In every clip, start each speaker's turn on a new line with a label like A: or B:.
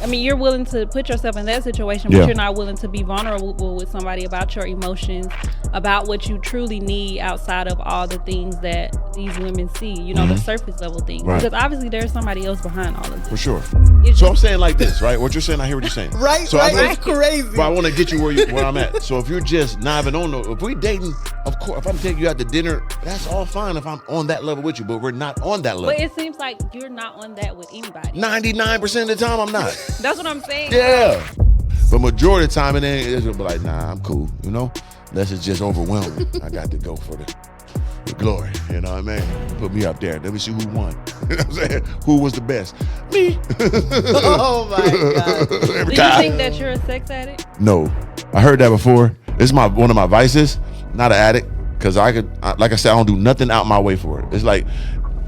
A: I mean, you're willing to put yourself in that situation, but you're not willing to be vulnerable with somebody about your emotions, about what you truly need outside of all the things that these women see, you know, the surface level things. Right. Because obviously there's somebody else behind all of this.
B: For sure. So I'm saying like this, right? What you're saying, I hear what you're saying.
C: Right,
B: so
C: right, that's crazy.
B: But I want to get you where I'm at. So if you're just not even on, if we dating, of course, if I'm taking you out to dinner, that's all fine if I'm on that level with you, but we're not on that level.
A: But it seems like you're not on that with anybody.
B: 99% of the time, I'm not.
A: That's what I'm saying.
B: Yeah. But majority of the time, it ain't. It's gonna be like, nah, I'm cool. You know, unless it's just overwhelming. I got to go for the glory. You know what I mean? Put me up there. Let me see who won. You know what I'm saying? Who was the best? Me.
C: Oh my God.
A: Do you think that you're a sex addict?
B: No, I heard that before. It's one of my vices. Not an addict, because like I said, I don't do nothing out my way for it. It's like,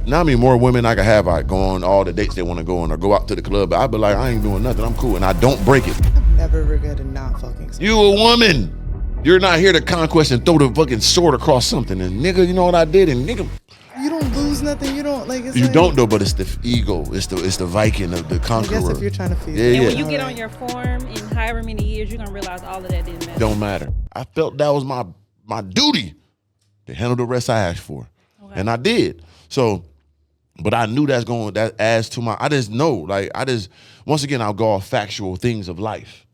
B: now I mean, more women I could have, I go on all the dates they want to go on or go out to the club. But I'd be like, I ain't doing nothing. I'm cool, and I don't break it.
C: I've never regretted not fucking somebody.
B: You a woman. You're not here to conquest and throw the fucking sword across something. And nigga, you know what I did? And nigga,
C: you don't lose nothing. You don't like. It's
B: you
C: like,
B: don't though, but it's the ego. It's the Viking of the conqueror.
C: I guess if you're trying to feel.
A: And when you get on your form in however many years, you're gonna realize all of that didn't matter.
B: Don't matter. I felt that was my duty to handle the rest I asked for, and I did. So. But I knew that adds to I just know, like, once again, I'll go off factual things of life.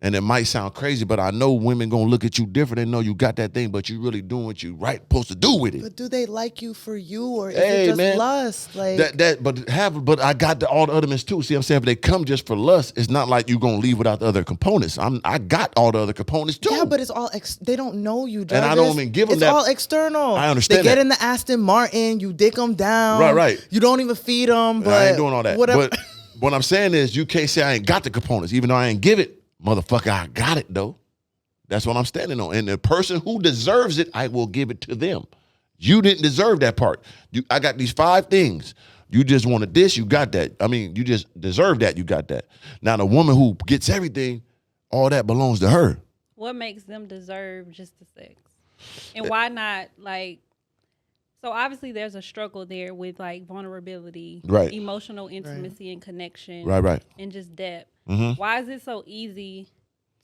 B: And it might sound crazy, but I know women gonna look at you different. They know you got that thing, but you really doing what you supposed to do with it.
C: But do they like you for you, or is it just lust? Like
B: but I got all the elements too. See what I'm saying? If they come just for lust, it's not like you gonna leave without the other components. I got all the other components too.
C: Yeah, but it's all they don't know you, Jarvis.
B: And I don't even give them
C: that. It's all external.
B: I understand.
C: They get in the Aston Martin, you dick them down.
B: Right.
C: You don't even feed them. But
B: I ain't doing all that.
C: Whatever.
B: But what I'm saying is, you can't say I ain't got the components, even though I ain't give it. Motherfucker, I got it though. That's what I'm standing on. And the person who deserves it, I will give it to them. You didn't deserve that part. I got these 5 things. You just wanted this, you got that. I mean, you just deserve that, you got that. Now the woman who gets everything, all that belongs to her.
A: What makes them deserve just the sex? And why not, like, so obviously there's a struggle there with like vulnerability,
B: right,
A: emotional intimacy, and connection,
B: right,
A: and just depth.
B: Mm-hmm.
A: Why is it so easy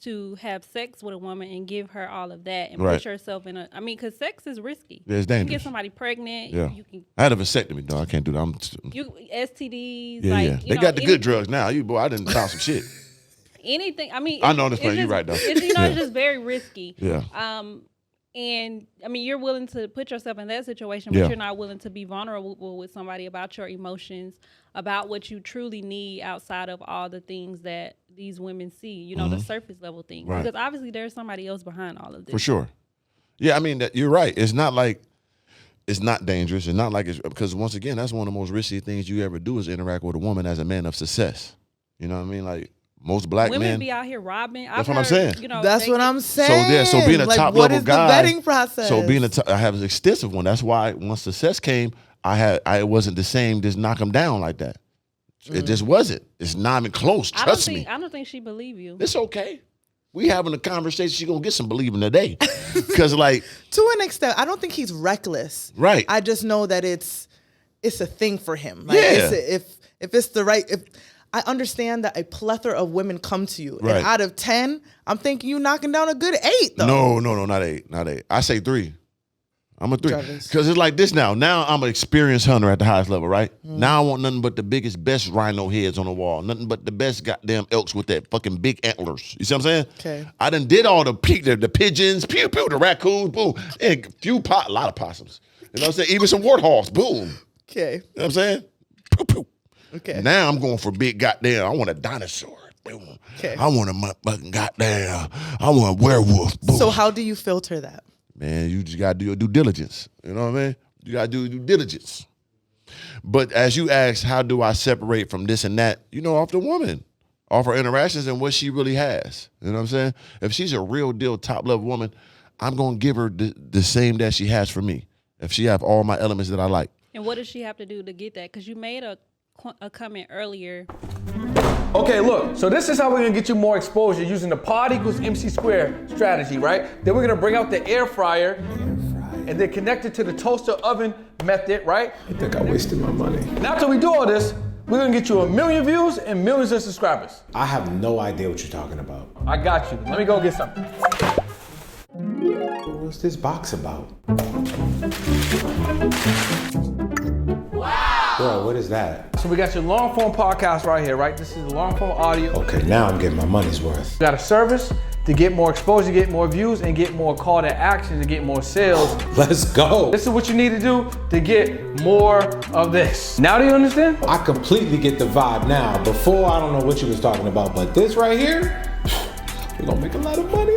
A: to have sex with a woman and give her all of that and put yourself in because sex is risky.
B: Yeah, it's dangerous.
A: You can get somebody pregnant.
B: Yeah.
A: You can.
B: I had a vasectomy, though. I can't do that.
A: STDs.
B: Yeah,
A: like,
B: yeah. They got the good drugs now. I didn't found some shit.
A: Anything.
B: I know this thing. You're right, though.
A: It's, it's just very risky.
B: Yeah.
A: And you're willing to put yourself in that situation, but you're not willing to be vulnerable with somebody about your emotions, about what you truly need outside of all the things that these women see, the surface level things.
B: Right.
A: Because obviously there's somebody else behind all of this.
B: For sure. Yeah, I mean, you're right. It's not like it's not dangerous. It's not like it's, because once again, that's one of the most risky things you ever do is interact with a woman as a man of success. You know what I mean? Like, most black
A: women
B: men
A: be out here robbing.
B: That's what I'm saying.
C: That's what I'm saying.
B: So being a top level guy.
C: What is the vetting process?
B: So I have an extensive one. That's why once success came, I wasn't the same. Just knock them down like that. It just wasn't. It's not even close. Trust me.
A: I don't think she believe you.
B: It's okay. We having a conversation. She gonna get some believing today, because like
C: to an extent, I don't think he's reckless.
B: Right.
C: I just know that it's a thing for him. Like, if it's the right. I understand that a plethora of women come to you.
B: Right.
C: And out of 10, I'm thinking you knocking down a good 8, though.
B: No, not 8. I say 3. I'm a 3. Because it's like this now. Now I'm an experienced hunter at the highest level, right? Now I want nothing but the biggest, best rhino heads on the wall. Nothing but the best goddamn elks with that fucking big antlers. You see what I'm saying?
C: Okay.
B: I done did all the pigeons, pew, pew, the raccoons, boom. And a lot of possums. You know what I'm saying? Even some warthogs, boom.
C: Okay.
B: You know what I'm saying? Pew, pew.
C: Okay.
B: Now I'm going for big goddamn. I want a dinosaur. Boom.
C: Okay.
B: I want a motherfucking goddamn. I want a werewolf. Boom.
C: So how do you filter that?
B: Man, you just gotta do your due diligence. You know what I mean? You gotta do due diligence. But as you ask, how do I separate from this and that? Off the woman, off her interactions and what she really has. You know what I'm saying? If she's a real deal top level woman, I'm gonna give her the same that she has for me. If she have all my elements that I like.
A: And what does she have to do to get that? Because you made a comment earlier.
D: Okay, look, so this is how we're gonna get you more exposure using the pod equals MC squared strategy, right? Then we're gonna bring out the air fryer and then connect it to the toaster oven method, right?
E: I think I wasted my money.
D: And after we do all this, we're gonna get you 1 million views and millions of subscribers.
E: I have no idea what you're talking about.
D: I got you. Let me go get something.
E: What's this box about? Wow! Bro, what is that?
D: So we got your long form podcast right here, right? This is the long form audio.
E: Okay, now I'm getting my money's worth.
D: We got a service to get more exposure, get more views, and get more call to action to get more sales.
E: Let's go.
D: This is what you need to do to get more of this. Now do you understand?
E: I completely get the vibe now. Before, I don't know what you was talking about, but this right here, we're gonna make a lot of money.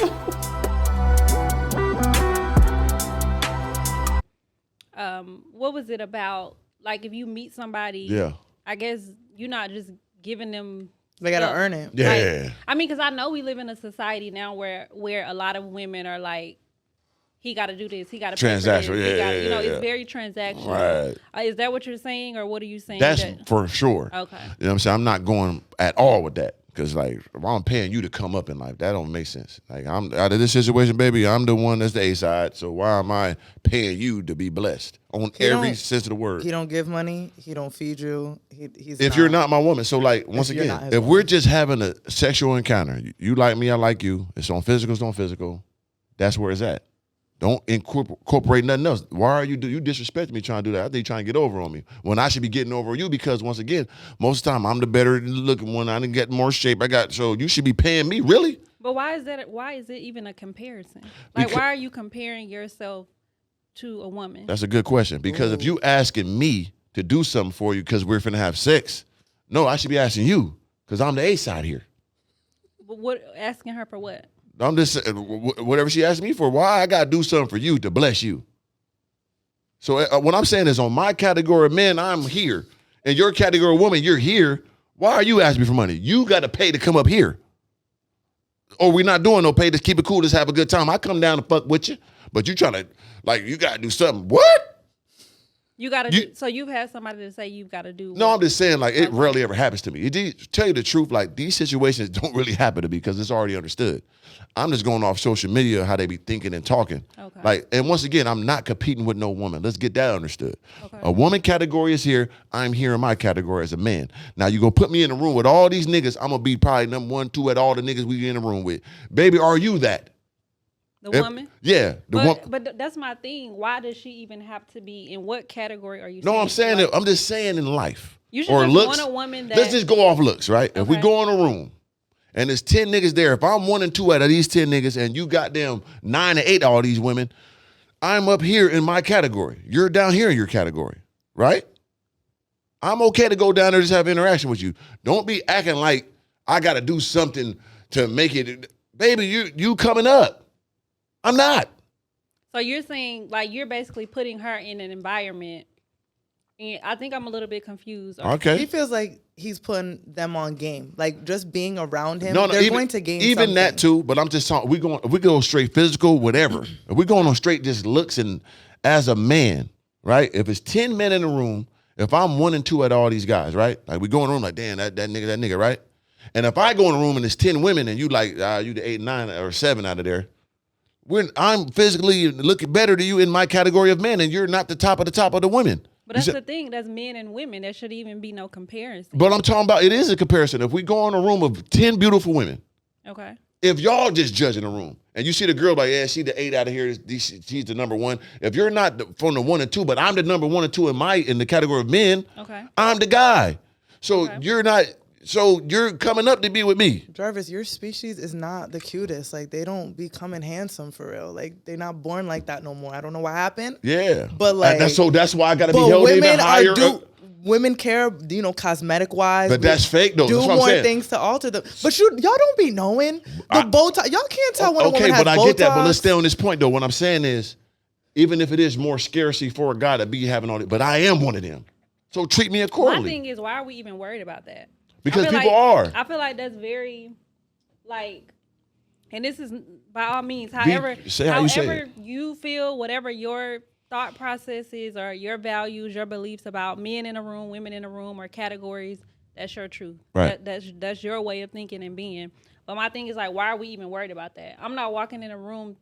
A: What was it about? Like, if you meet somebody,
B: Yeah.
A: I guess you're not just giving them.
C: They gotta earn it.
B: Yeah.
A: Like, I mean, because I know we live in a society now where a lot of women are like, he got to do this, he got to
B: Transactional,
A: you know,
B: yeah.
A: it's very transactional.
B: Right.
A: Is that what you're saying, or what are you saying?
B: That's
A: that,
B: for sure.
A: Okay.
B: You know what I'm saying? I'm not going at all with that. Because, like, if I'm paying you to come up in life, that don't make sense. Like, I'm out of this situation, baby, I'm the one that's the A side. So why am I paying you to be blessed on every sense of the word?
C: He don't give money. He don't feed you. He's
B: if you're not my woman. So, like, once again, if we're just having a sexual encounter, you like me, I like you. It's on physical, it's on physical. That's where it's at. Don't incorporate nothing else. Why are you disrespecting me trying to do that? I think you're trying to get over on me when I should be getting over you, because once again, most of the time I'm the better looking one. I didn't get more shape. So you should be paying me, really?
A: But why is that? Why is it even a comparison? Like, why are you comparing yourself to a woman?
B: That's a good question, because if you asking me to do something for you because we're finna have sex, no, I should be asking you because I'm the A side here.
A: But what, asking her for what?
B: I'm just saying, whatever she asked me for, why I gotta do something for you to bless you? So what I'm saying is, on my category of men, I'm here. And your category of woman, you're here. Why are you asking me for money? You got to pay to come up here. Or we're not doing no pay, just keep it cool, just have a good time. I come down to fuck with you, but you trying to, like, you got to do something. What?
A: You got to do, so you've had somebody to say you've got to do.
B: No, I'm just saying, like, it rarely ever happens to me. Tell you the truth, like, these situations don't really happen to me because it's already understood. I'm just going off social media, how they be thinking and talking.
A: Okay.
B: Like, and once again, I'm not competing with no woman. Let's get that understood.
A: Okay.
B: A woman category is here. I'm here in my category as a man. Now, you going to put me in a room with all these niggas, I'm going to be probably number 1, 2 at all the niggas we in the room with. Baby, are you that?
A: The woman?
B: Yeah.
A: But that's my thing. Why does she even have to be? In what category are you saying?
B: No, I'm saying that. I'm just saying in life.
A: You should
B: or
A: just
B: looks.
A: want a woman that.
B: Let's just go off looks, right?
A: Okay.
B: If we go in a room and there's 10 niggas there, if I'm 1 and 2 out of these 10 niggas and you got them 9 and 8 all these women, I'm up here in my category. You're down here in your category, right? I'm okay to go down there and just have interaction with you. Don't be acting like I got to do something to make it. Baby, you coming up. I'm not.
A: So you're saying, like, you're basically putting her in an environment, and I think I'm a little bit confused.
B: Okay.
C: He feels like he's putting them on game. Like, just being around him,
B: No,
C: they're
B: even,
C: going to gain
B: even
C: something.
B: that too. But I'm just talking. If we go straight physical, whatever. If we going on straight just looks, and as a man, right? If it's 10 men in the room, if I'm 1 and 2 at all these guys, right? Like, we go in the room like, damn, that nigga, right? And if I go in the room and there's 10 women and you like, you the 8, 9, or 7 out of there, I'm physically looking better to you in my category of men, and you're not the top of the women.
A: But that's the thing. That's men and women. There should even be no comparison.
B: But I'm talking about, it is a comparison. If we go in a room of 10 beautiful women,
A: Okay.
B: if y'all just judging the room, and you see the girl like, yeah, she the 8 out of here, she's the number 1. If you're not from the 1 and 2, but I'm the number 1 and 2 in the category of men,
A: Okay.
B: I'm the guy. So
A: Okay.
B: you're not. So you're coming up to be with me.
C: Jarvis, your species is not the cutest. Like, they don't be coming handsome for real. Like, they're not born like that no more. I don't know what happened.
B: Yeah.
C: But, like,
B: that's why I got to be
C: but
B: held even
C: women
B: higher.
C: Women care, cosmetic wise.
B: But that's fake though.
C: Do
B: That's what I'm
C: more
B: saying.
C: things to alter them. But y'all don't be knowing the bow tie. Y'all can't tell when a woman has
B: but I
C: bow
B: get that. But
C: ties.
B: let's stay on this point though. What I'm saying is, even if it is more scarcity for a guy to be having all this, but I am one of them. So treat me accordingly.
A: My thing is, why are we even worried about that?
B: Because people
A: like,
B: are.
A: I feel like that's very, like, and this is by all means, however you feel, whatever your thought process is, or your values, your beliefs about men in a room, women in a room, or categories, that's your truth.
B: Right.
A: That's your way of thinking and being. But my thing is, like, why are we even worried about that? I'm not walking in a room.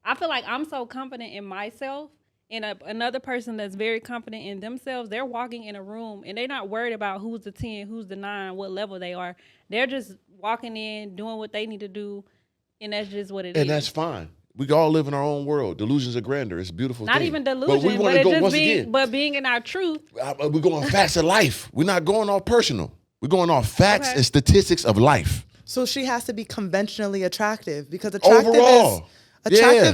A: I feel like I'm so confident in myself and another person that's very confident in themselves, they're walking in a room and they're not worried about who's the 10, who's the 9, what level they are. They're just walking in, doing what they need to do, and that's just what it is.
B: And that's fine. We all live in our own world. Delusions of grandeur. It's a beautiful thing.
A: Not even delusion,
B: but we want to go once again.
A: But being in our truth.
B: We're going facts of life. We're not going off personal. We're going off facts and statistics of life.
C: So she has to be conventionally attractive because attractive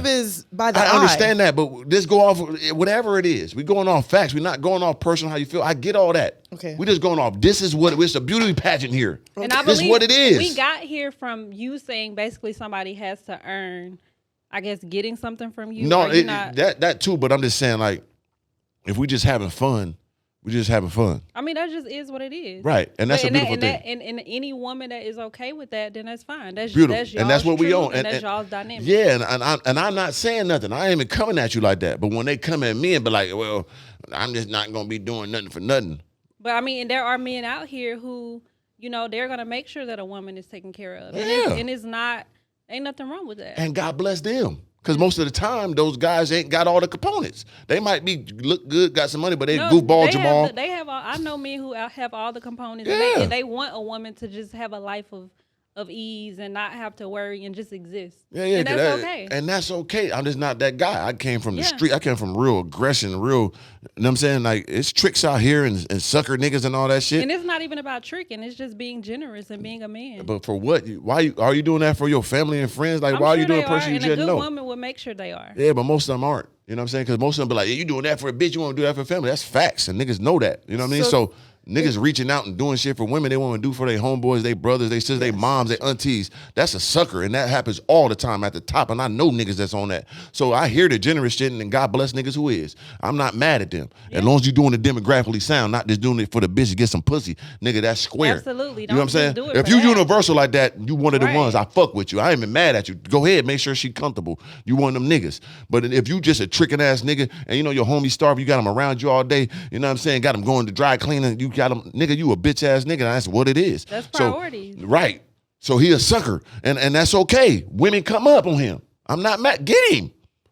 C: is by the eye.
B: I understand that, but let's go off whatever it is. We're going off facts. We're not going off personal how you feel. I get all that.
C: Okay.
B: We're just going off. This is what it's a beauty pageant here.
A: And I
B: this
A: believe
B: is what it is.
A: We got here from you saying basically somebody has to earn, I guess, getting something from you.
B: No, that too. But I'm just saying, like, if we just having fun. We're just having fun.
A: I mean, that just is what it is.
B: Right. And that's a beautiful thing.
A: And any woman that is okay with that, then that's fine. That's
B: beautiful.
A: That's
B: and that's what we own.
A: And that's y'all's dynamic.
B: Yeah, and I'm not saying nothing. I ain't even coming at you like that. But when they come at me and be like, well, I'm just not going to be doing nothing for nothing.
A: But, I mean, and there are men out here who, you know, they're going to make sure that a woman is taken care of.
B: Yeah.
A: And it's not, ain't nothing wrong with that.
B: And God bless them. Because most of the time, those guys ain't got all the components. They might look good, got some money, but they goofball Jamal.
A: I know men who have all the components.
B: Yeah.
A: And they want a woman to just have a life of ease and not have to worry and just exist.
B: Yeah.
A: And that's okay.
B: And that's okay. I'm just not that guy. I came from the street. I came from real aggression, you know what I'm saying? Like, it's tricks out here and sucker niggas and all that shit.
A: And it's not even about tricking. It's just being generous and being a man.
B: But for what? Are you doing that for your family and friends? Like, why are you doing a person you just know?
A: And a good woman will make sure they are.
B: Yeah, but most of them aren't. You know what I'm saying? Because most of them be like, yeah, you doing that for a bitch, you want to do that for family. That's facts. And niggas know that. You know what I mean? So niggas reaching out and doing shit for women they want to do for their homeboys, their brothers, their sisters, their moms, their aunties. That's a sucker. And that happens all the time at the top. And I know niggas that's on that. So I hear the generous shit, and God bless niggas who is. I'm not mad at them. Yeah. As long as you're doing it demographically sound, not just doing it for the bitch to get some pussy. Nigga, that's square.
A: Absolutely.
B: You know what I'm saying? If you universal like that, you one of the ones, I fuck with you. I ain't even mad at you. Go ahead, make sure she comfortable. You one of them niggas. But if you just a tricking ass nigga, and you know your homie starved, you got him around you all day, you know what I'm saying? Got him going to dry cleaning, you got him, nigga, you a bitch ass nigga. That's what it is.
A: That's priorities.
B: So, right. So he a sucker. And that's okay. Women come up on him. I'm not mad. Get him.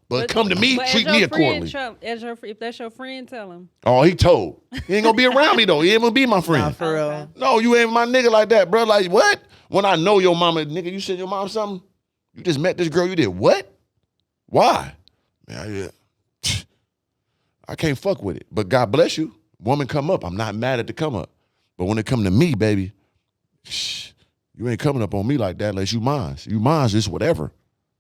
B: But come to me, treat me accordingly.
A: If that's your friend, tell him.
B: Oh, he told. He ain't gonna be around me though. He ain't gonna be my friend.
C: Nah, for real.
B: No, you ain't my nigga like that, bro. Like what? When I know your mama, nigga, you said your mom something? You just met this girl, you did what? Why? Man, I can't fuck with it. But God bless you. Woman come up. I'm not mad at the come up. But when it come to me, baby, you ain't coming up on me like that unless you mine. You mine just whatever.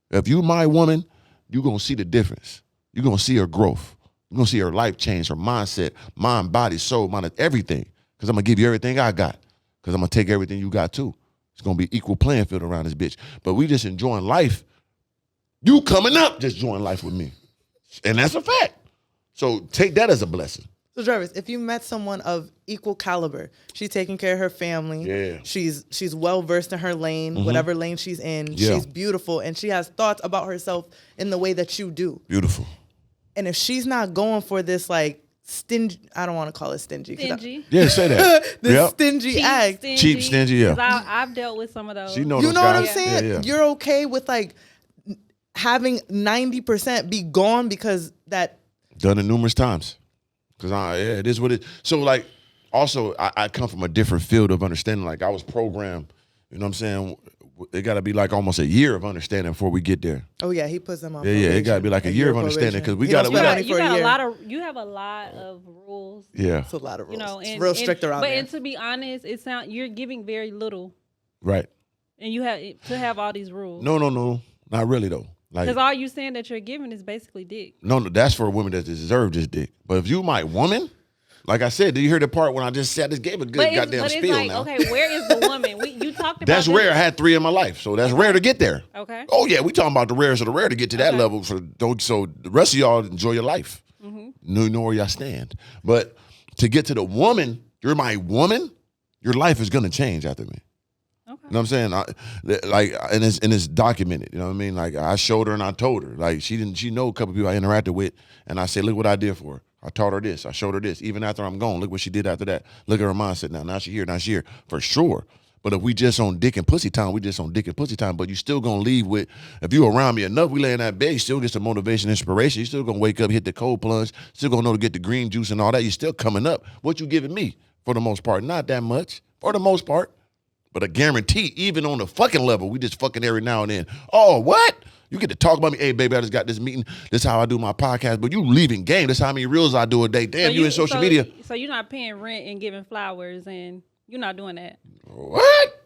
B: If you my woman, you gonna see the difference. You gonna see her growth. You gonna see her life change, her mindset, mind, body, soul, mind, everything. Because I'm gonna give you everything I got. Because I'm gonna take everything you got too. It's gonna be equal playing field around this bitch. But we just enjoying life. You coming up just enjoying life with me. And that's a fact. So take that as a blessing.
C: So Jarvis, if you met someone of equal caliber, she's taking care of her family.
B: Yeah.
C: She's well versed in her lane, whatever lane she's in. Yeah. She's beautiful, and she has thoughts about herself in the way that you do.
B: Beautiful.
C: And if she's not going for this like stingy, I don't want to call it stingy.
B: Yeah, say that.
C: This stingy act.
B: Cheap, stingy, yeah.
A: I've dealt with some of those.
B: You know
C: what
B: guys.
C: I'm saying?
B: Yeah.
C: You're okay with like having 90% be gone because that.
B: Done it numerous times. Because it is what it is. So, like, also, I come from a different field of understanding. Like, I was programmed, you know what I'm saying? It got to be like almost a year of understanding before we get there.
C: Oh, yeah, he puts them on
B: probation. Yeah, it got to be like a year of understanding because we got to.
A: You have a lot of rules.
B: Yeah.
C: It's a lot of rules.
A: You know,
C: it's real strict around there.
A: And to be honest, you're giving very little.
B: Right.
A: And you have to have all these rules.
B: No. Not really, though.
A: Because all you saying that you're giving is basically dick.
B: No, that's for women that deserve this dick. But if you my woman, like I said, did you hear the part when I just said I just gave a good goddamn spiel
A: like,
B: now?
A: Okay, where is the woman? You talked about
B: that's rare. I had 3 in my life, so that's rare to get there.
A: Okay.
B: Oh yeah, we talking about the rarest of the rare to get to that level. So the rest of y'all enjoy your life. Know where y'all stand. But to get to the woman, you're my woman. Your life is gonna change after me. Okay. You know what I'm saying? And it's documented. You know what I mean? Like I showed her and I told her. Like she know a couple people I interacted with, and I said, look what I did for her. I taught her this. I showed her this. Even after I'm gone, look what she did after that. Look at her mindset now. Now she here. For sure. But if we just on dick and pussy time, we just on dick and pussy time. But you still gonna leave with, if you around me enough, we lay in that bed, you still get some motivation, inspiration. You still gonna wake up, hit the cold plunge, still gonna know to get the green juice and all that. You still coming up. What you giving me for the most part? Not that much for the most part. But I guarantee, even on the fucking level, we just fucking every now and then. Oh, what? You get to talk about me. Hey, baby, I just got this meeting. This is how I do my podcast. But you leaving game. This is how many reels I do a day. Damn, so you in social media.
A: So you're not paying rent and giving flowers, and you're not doing that.
B: What?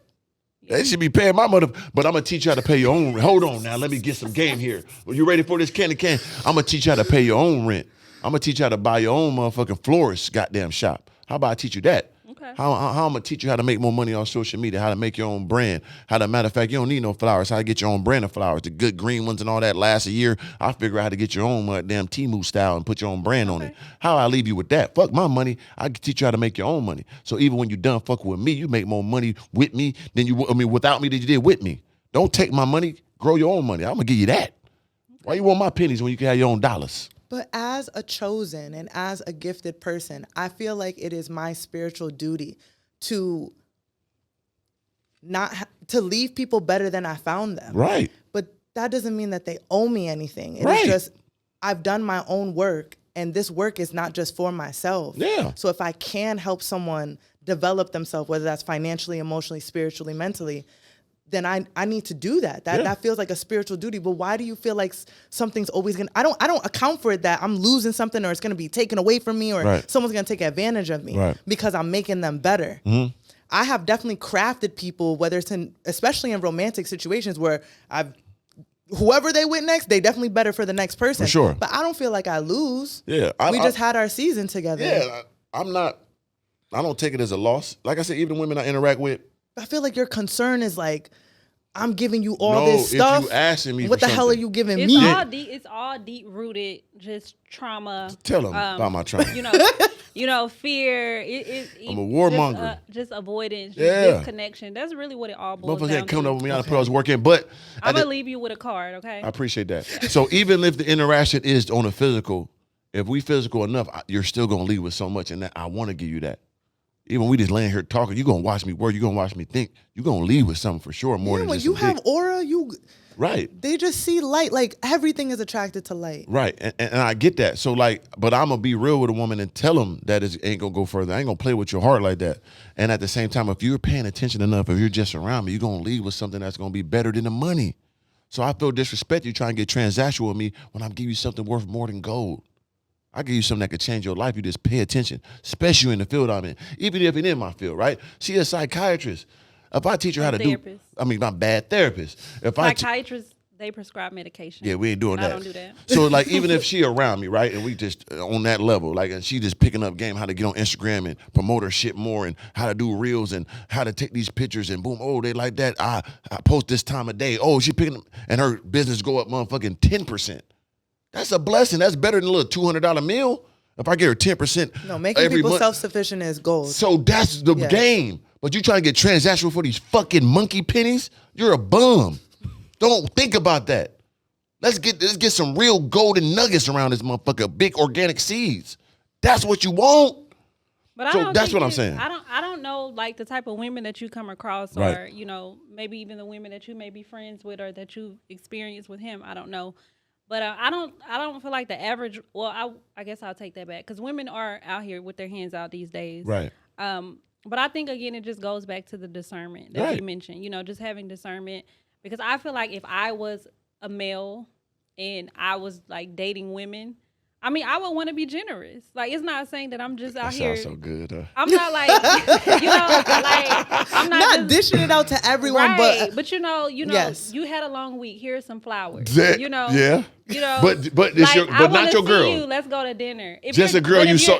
B: Yeah. They should be paying my mother. But I'm going to teach you how to pay your own rent. Hold on now. Let me get some game here. Well, you ready for this candy can? I'm going to teach you how to pay your own rent. I'm going to teach you how to buy your own motherfucking florist goddamn shop. How about I teach you that?
A: Okay.
B: How I'm going to teach you how to make more money on social media, how to make your own brand, matter of fact, you don't need no flowers, how to get your own brand of flowers, the good green ones and all that last a year. I figure out how to get your own damn Temu style and put your own brand on it. How I leave you with that? Fuck my money. I can teach you how to make your own money. So even when you done fucking with me, you make more money with me than without me than you did with me. Don't take my money, grow your own money. I'm going to give you that. Why you want my pennies when you can have your own dollars?
C: But as a chosen and as a gifted person, I feel like it is my spiritual duty to to leave people better than I found them.
B: Right.
C: But that doesn't mean that they owe me anything.
B: Right.
C: It's just I've done my own work, and this work is not just for myself.
B: Yeah.
C: So if I can help someone develop themselves, whether that's financially, emotionally, spiritually, mentally, then I need to do that. That feels like a spiritual duty. But why do you feel like something's always gonna? I don't account for it that I'm losing something or it's gonna be taken away from me or someone's gonna take advantage of me because I'm making them better. Mm-hmm. I have definitely crafted people, whether it's especially in romantic situations where whoever they with next, they definitely better for the next person.
B: For sure.
C: But I don't feel like I lose.
B: Yeah.
C: We just had our season together.
B: Yeah. I don't take it as a loss. Like I said, even the women I interact with.
C: I feel like your concern is like, I'm giving you all this stuff.
B: If you asking me
C: what
B: for
C: the hell are you giving me?
A: It's all deep rooted, just trauma.
B: Tell them about my trauma.
A: Fear.
B: I'm a warmonger.
A: Just avoidance, disconnection. That's really what it all boils down to.
B: Motherfuckers coming up with me. I was working, but
A: I'm gonna leave you with a card. Okay.
B: I appreciate that. So even if the interaction is on a physical, if we physical enough, you're still gonna leave with so much, and that I want to give you that. Even we just laying here talking, you're going to watch me work, you're going to watch me think, you're going to leave with something for sure more than
C: when
B: just
C: you have aura, they just see light. Like everything is attracted to light.
B: Right. And I get that. So but I'm going to be real with a woman and tell them that it ain't going to go further. I ain't going to play with your heart like that. And at the same time, if you're paying attention enough, if you're just around me, you're going to leave with something that's going to be better than the money. So I feel disrespect you trying to get transactional with me when I'm giving you something worth more than gold. I give you something that could change your life. You just pay attention, especially in the field I'm in. Even if it's in my field, right? She a psychiatrist. If I teach her how to I'm a bad therapist.
A: Psychiatrists, they prescribe medication.
B: Yeah, we ain't doing that.
A: I don't do that.
B: So even if she around me, right, and we just on that level, and she just picking up game, how to get on Instagram and promote her shit more and how to do reels and how to take these pictures and boom, oh, they like that. I post this time of day. Oh, she picking up, and her business go up motherfucking 10%. That's a blessing. That's better than a little $200 meal. If I get her 10%.
C: No, making people self-sufficient is gold.
B: So that's the game. But you trying to get transactional for these fucking monkey pennies? You're a bum. Don't think about that. Let's get some real golden nuggets around this motherfucker. Big organic seeds. That's what you want.
A: But
B: that's what I'm saying.
A: I don't know like the type of women that you come across, or maybe even the women that you may be friends with or that you've experienced with him. I don't know. But I don't feel like the average. Well, I guess I'll take that back because women are out here with their hands out these days.
B: Right.
A: But I think again it just goes back to the discernment that you mentioned. Just having discernment, because I feel like if I was a male and I was like dating women, I mean, I would want to be generous. Like, it's not saying that I'm just out here.
B: Sounds so good. Huh?
A: I'm not like, I'm not just
C: dishing it out to everyone,
A: but
C: yes.
A: You had a long week. Here's some flowers.
B: Yeah.
A: But
B: not your girl.
A: Let's go to dinner.
B: Just a girl you saw,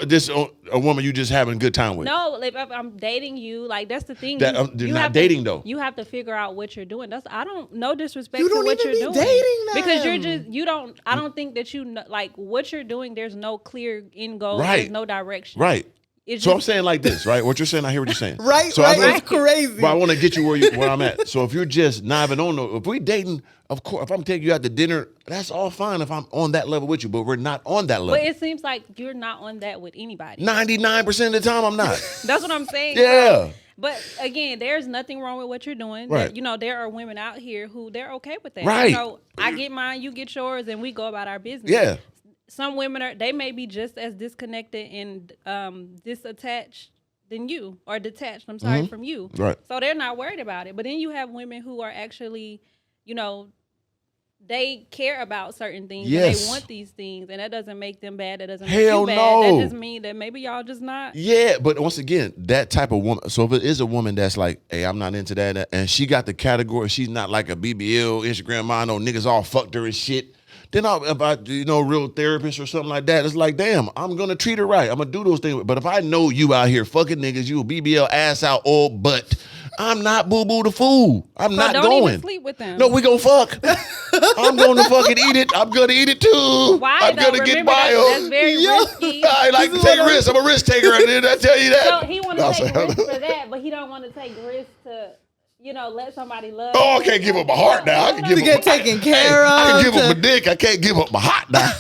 B: a woman you just having a good time with.
A: No, if I'm dating you, like that's the thing.
B: You're not dating though.
A: You have to figure out what you're doing. No disrespect
C: to
A: what you're doing.
C: Dating them.
A: Because I don't think that like what you're doing. There's no clear end goal. Right. There's no direction.
B: Right. I'm saying like this, right? What you're saying, I hear what you're saying.
C: Right. That's crazy.
B: But I want to get you where I'm at. So if you're just not even on, if we dating, of course, if I'm taking you out to dinner, that's all fine if I'm on that level with you, but we're not on that level.
A: But it seems like you're not on that with anybody.
B: 99% of the time, I'm not.
A: That's what I'm saying.
B: Yeah.
A: But again, there's nothing wrong with what you're doing.
B: Right.
A: There are women out here who they're okay with that.
B: Right.
A: I get mine, you get yours, and we go about our business.
B: Yeah.
A: Some women they may be just as disconnected and disattached than you, or detached, I'm sorry, from you.
B: Right.
A: So they're not worried about it. But then you have women who are actually, they care about certain things.
B: Yes.
A: And they want these things, and that doesn't make them bad. That doesn't make
B: Hell
A: you bad.
B: no.
A: That just means that maybe y'all just not.
B: Yeah, but once again, that type of woman. So if it is a woman that's like, hey, I'm not into that, and she got the category, she's not like a BBL, Instagram model, niggas all fucked her and shit. Then if I real therapist or something like that, it's like, damn, I'm gonna treat her right. I'm gonna do those things. But if I know you out here fucking niggas, you a BBL ass out all butt, I'm not boo-boo the fool. I'm not
A: don't
B: going.
A: Even sleep with them.
B: No, we gonna fuck. I'm gonna fucking eat it. I'm gonna eat it too.
A: Why?
B: I'm gonna get
A: Remember, that's very risky.
B: I like to take risks. I'm a risk taker. Did I tell you that?
A: So he want to take risks for that, but he don't want to take risks to, let somebody love.
B: Oh, I can't give up my heart now. I can give
C: to get taken care of.
B: I can give up my dick. I can't give up my heart now.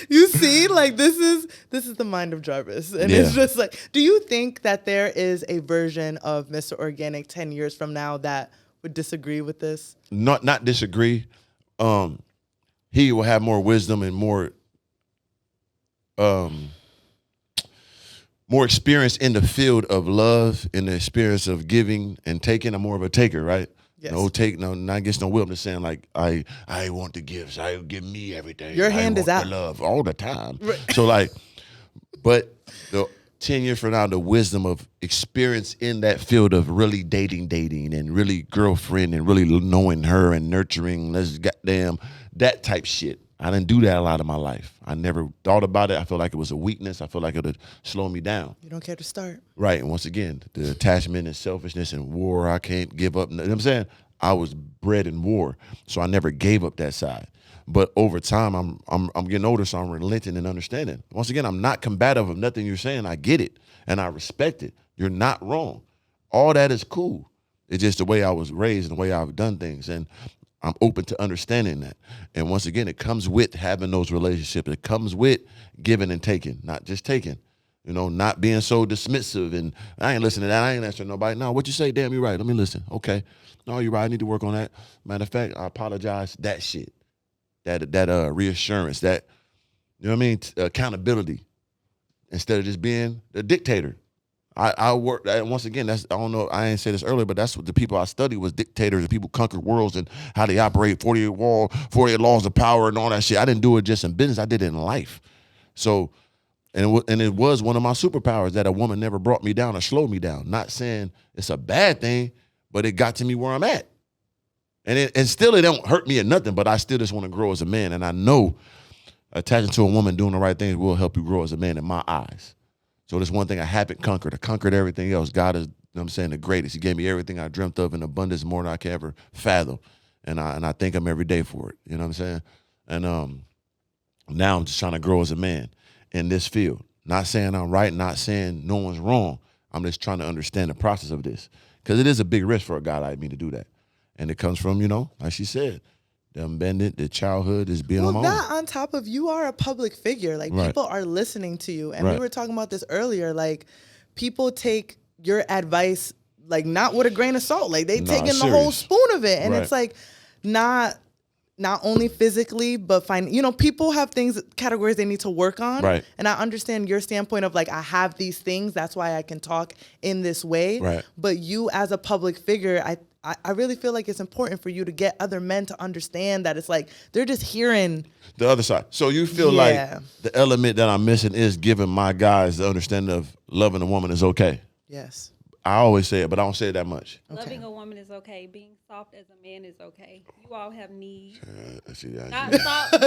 C: You see, like this is the mind of Jarvis, and it's just like, do you think that there is a version of Mr. Organic 10 years from now that would disagree with this?
B: Not disagree. He will have more wisdom and more experience in the field of love, in the experience of giving and taking. I'm more of a taker, right?
C: Yes.
B: Not against no will. I'm just saying, like, I want to give, so I give me everything.
C: Your hand is out.
B: Love all the time. Right. So like, but the 10 years from now, the wisdom of experience in that field of really dating and really girlfriend and really knowing her and nurturing, let's goddamn, that type shit. I didn't do that a lot of my life. I never thought about it. I felt like it was a weakness. I felt like it would slow me down.
C: You don't care to start.
B: Right. And once again, the attachment and selfishness and war, I can't give up. You know what I'm saying? I was bred in war, so I never gave up that side. But over time, I'm getting older, so I'm relenting and understanding. Once again, I'm not combative of nothing you're saying. I get it, and I respect it. You're not wrong. All that is cool. It's just the way I was raised and the way I've done things, and I'm open to understanding that. And once again, it comes with having those relationships. It comes with giving and taking, not just taking. Not being so dismissive and I ain't listening to that. I ain't answering nobody. No, what you say? Damn, you're right. Let me listen. Okay. No, you're right. I need to work on that. Matter of fact, I apologize. That shit. That reassurance. That, you know what I mean? Accountability. Instead of just being the dictator. I work, once again, I don't know, I didn't say this earlier, but that's what the people I studied was dictators and people conquered worlds and how they operate, 48 laws of power and all that shit. I didn't do it just in business. I did it in life. So, and it was one of my superpowers that a woman never brought me down or slowed me down. Not saying it's a bad thing, but it got to me where I'm at. And still it don't hurt me or nothing, but I still just want to grow as a man. And I know attaching to a woman doing the right things will help you grow as a man in my eyes. So there's one thing I haven't conquered. I conquered everything else. God is, the greatest. He gave me everything I dreamt of in abundance, more than I can ever fathom. And I thank him every day for it. You know what I'm saying? And now I'm just trying to grow as a man in this field. Not saying I'm right, not saying no one's wrong. I'm just trying to understand the process of this. Because it is a big risk for a guy like me to do that. And it comes from, like she said, the childhood is being on my own.
C: That on top of you are a public figure. Like,
B: right.
C: People are listening to you. And
B: right.
C: we were talking about this earlier. Like, people take your advice, like, not with a grain of salt. Like, they take in the whole spoon of it. And
B: right.
C: it's like, not only physically, but people have categories they need to work on.
B: Right.
C: And I understand your standpoint of like, I have these things. That's why I can talk in this way.
B: Right.
C: But you as a public figure, I really feel like it's important for you to get other men to understand that it's like, they're just hearing
B: the other side. So you feel like the element that I'm missing is giving my guys the understanding of loving a woman is okay.
C: Yes.
B: I always say it, but I don't say it that much.
A: Loving a woman is okay. Being soft as a man is okay. You all have needs.
B: Not
A: soft.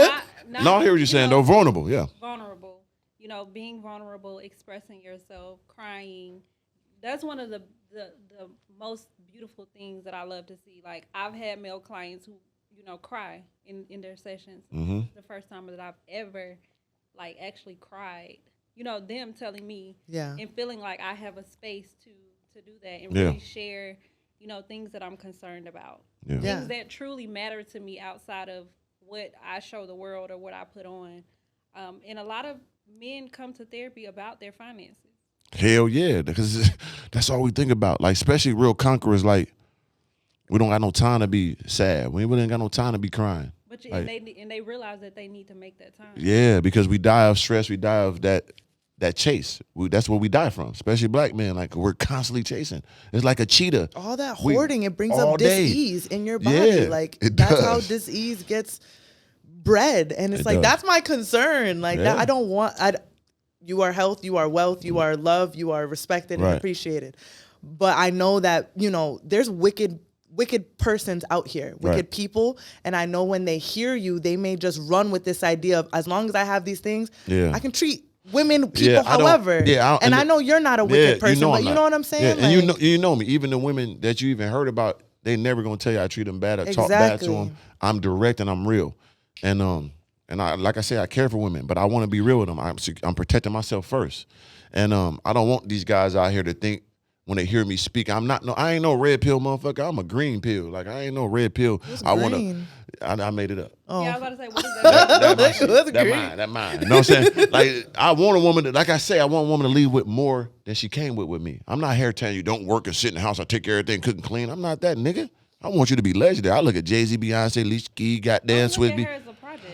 B: No, I hear what you're saying, though. Vulnerable, yeah.
A: Vulnerable. Being vulnerable, expressing yourself, crying. That's one of the most beautiful things that I love to see. Like, I've had male clients who, cry in their sessions.
B: Mm-hmm.
A: The first time that I've ever, actually cried. Them telling me and feeling like I have a space to do that and really share, things that I'm concerned about.
B: Yeah.
A: Things that truly matter to me outside of what I show the world or what I put on. And a lot of men come to therapy about their finances.
B: Hell yeah, because that's all we think about. Like, especially real conquerors, like, we don't got no time to be sad. We ain't got no time to be crying.
A: But
B: like,
A: and they realize that they need to make that time.
B: Yeah, because we die of stress. We die of that chase. That's what we die from, especially black men. Like, we're constantly chasing. It's like a cheetah.
C: All that hoarding, it brings up
B: day.
C: dis-ease in your body.
B: Yeah,
C: like,
B: it
C: that's
B: does.
C: how dis-ease gets bred. And it's like, that's my concern. Like, that I don't want... You are health, you are wealth, you are love, you are respected and appreciated. But I know that, you know, there's wicked persons out here, wicked people. And I know when they hear you, they may just run with this idea of, as long as I have these things, I can treat women, people, however. And I know you're not a wicked person, but you know what I'm saying?
B: Yeah, and you know me. Even the women that you even heard about, they never gonna tell you I treat them bad or talk bad to them. I'm direct and I'm real. And I, like I said, I care for women, but I want to be real with them. I'm protecting myself first. And I don't want these guys out here to think when they hear me speak, I ain't no red pill motherfucker. I'm a green pill. Like, I ain't no red pill. I made it up.
A: Oh. Yeah, I was about to say, what is that?
B: That mine. You know what I'm saying? Like, I want a woman to, like I say, I want a woman to leave with more than she came with me. I'm not here telling you don't work and sit in the house. I take care of everything, cook and clean. I'm not that nigga. I want you to be legendary. I look at Jay-Z, Beyonce, Alicia Keys, goddamn Swizzy.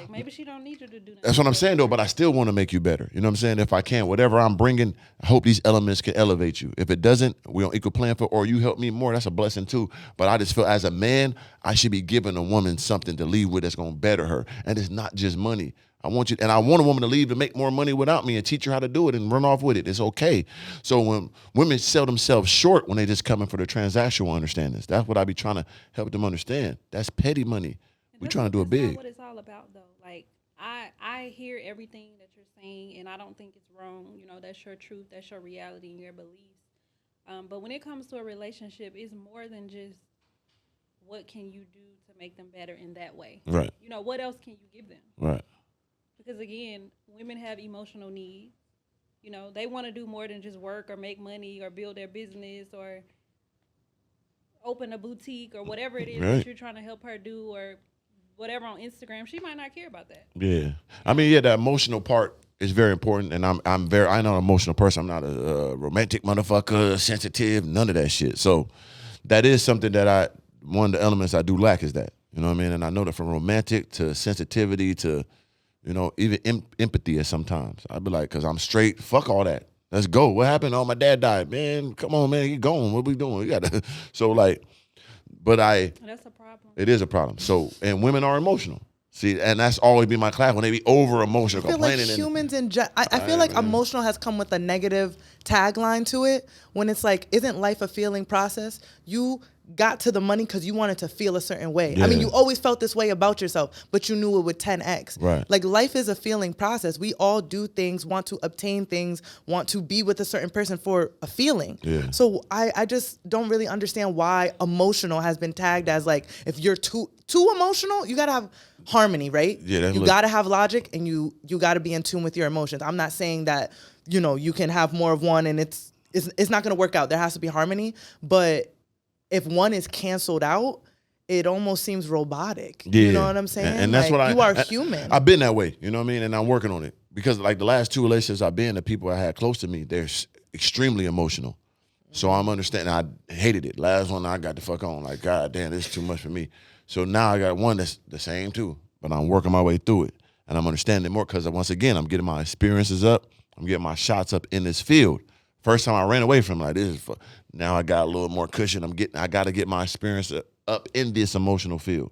A: Maybe she don't need you to do that.
B: That's what I'm saying, though, but I still want to make you better. You know what I'm saying? If I can, whatever I'm bringing, I hope these elements can elevate you. If it doesn't, we're on equal playing field, or you help me more, that's a blessing too. But I just feel as a man, I should be giving a woman something to leave with that's going to better her. And it's not just money. I want a woman to leave to make more money without me and teach her how to do it and run off with it. It's okay. So when women sell themselves short when they just coming for the transactional understandings, that's what I be trying to help them understand. That's petty money. We're trying to do it big.
A: That's not what it's all about, though. Like, I hear everything that you're saying, and I don't think it's wrong. You know, that's your truth, that's your reality and your beliefs. But when it comes to a relationship, it's more than just what can you do to make them better in that way.
B: Right.
A: You know, what else can you give them?
B: Right.
A: Because, again, women have emotional needs. You know, they want to do more than just work or make money or build their business or open a boutique or whatever it is that you're trying to help her do, or whatever on Instagram. She might not care about that. Yeah.
B: I mean, the emotional part is very important, and I'm not an emotional person. I'm not a romantic motherfucker, sensitive, none of that shit. So that is something that one of the elements I do lack is that. You know what I mean? And I know that from romantic to sensitivity to, you know, even empathy at sometimes. I'd be like, because I'm straight, fuck all that. Let's go. What happened? Oh, my dad died. Man, come on, man. He gone. What we doing? We gotta. So, like, but that's a problem. It is a problem. So, and women are emotional. See, and that's always been my class when they be over emotional, complaining.
C: Like humans I feel like emotional has come with a negative tagline to it. When it's like, isn't life a feeling process? You got to the money because you wanted to feel a certain way. Yeah. I mean, you always felt this way about yourself, but you knew it would 10x.
B: Right.
C: Like, life is a feeling process. We all do things, want to obtain things, want to be with a certain person for a feeling.
B: Yeah.
C: So I just don't really understand why emotional has been tagged as, like, if you're too emotional, you gotta have harmony, right?
B: Yeah.
C: You gotta have logic, and you gotta be in tune with your emotions. I'm not saying that, you know, you can have more of one and it's not gonna work out. There has to be harmony, but if one is canceled out, it almost seems robotic.
B: Yeah.
C: You know what I'm saying?
B: And that's
C: like,
B: what
C: you are human.
B: I've been that way, you know what I mean? And I'm working on it. Because, like, the last 2 relationships I've been, the people I had close to me, they're extremely emotional. So I'm understanding. I hated it. Last one I got the fuck on. Like, God damn, this is too much for me. So now I got one that's the same too. But I'm working my way through it. And I'm understanding more because, once again, I'm getting my experiences up. I'm getting my shots up in this field. First time I ran away from, like, this is now I got a little more cushion. I got to get my experience up in this emotional field,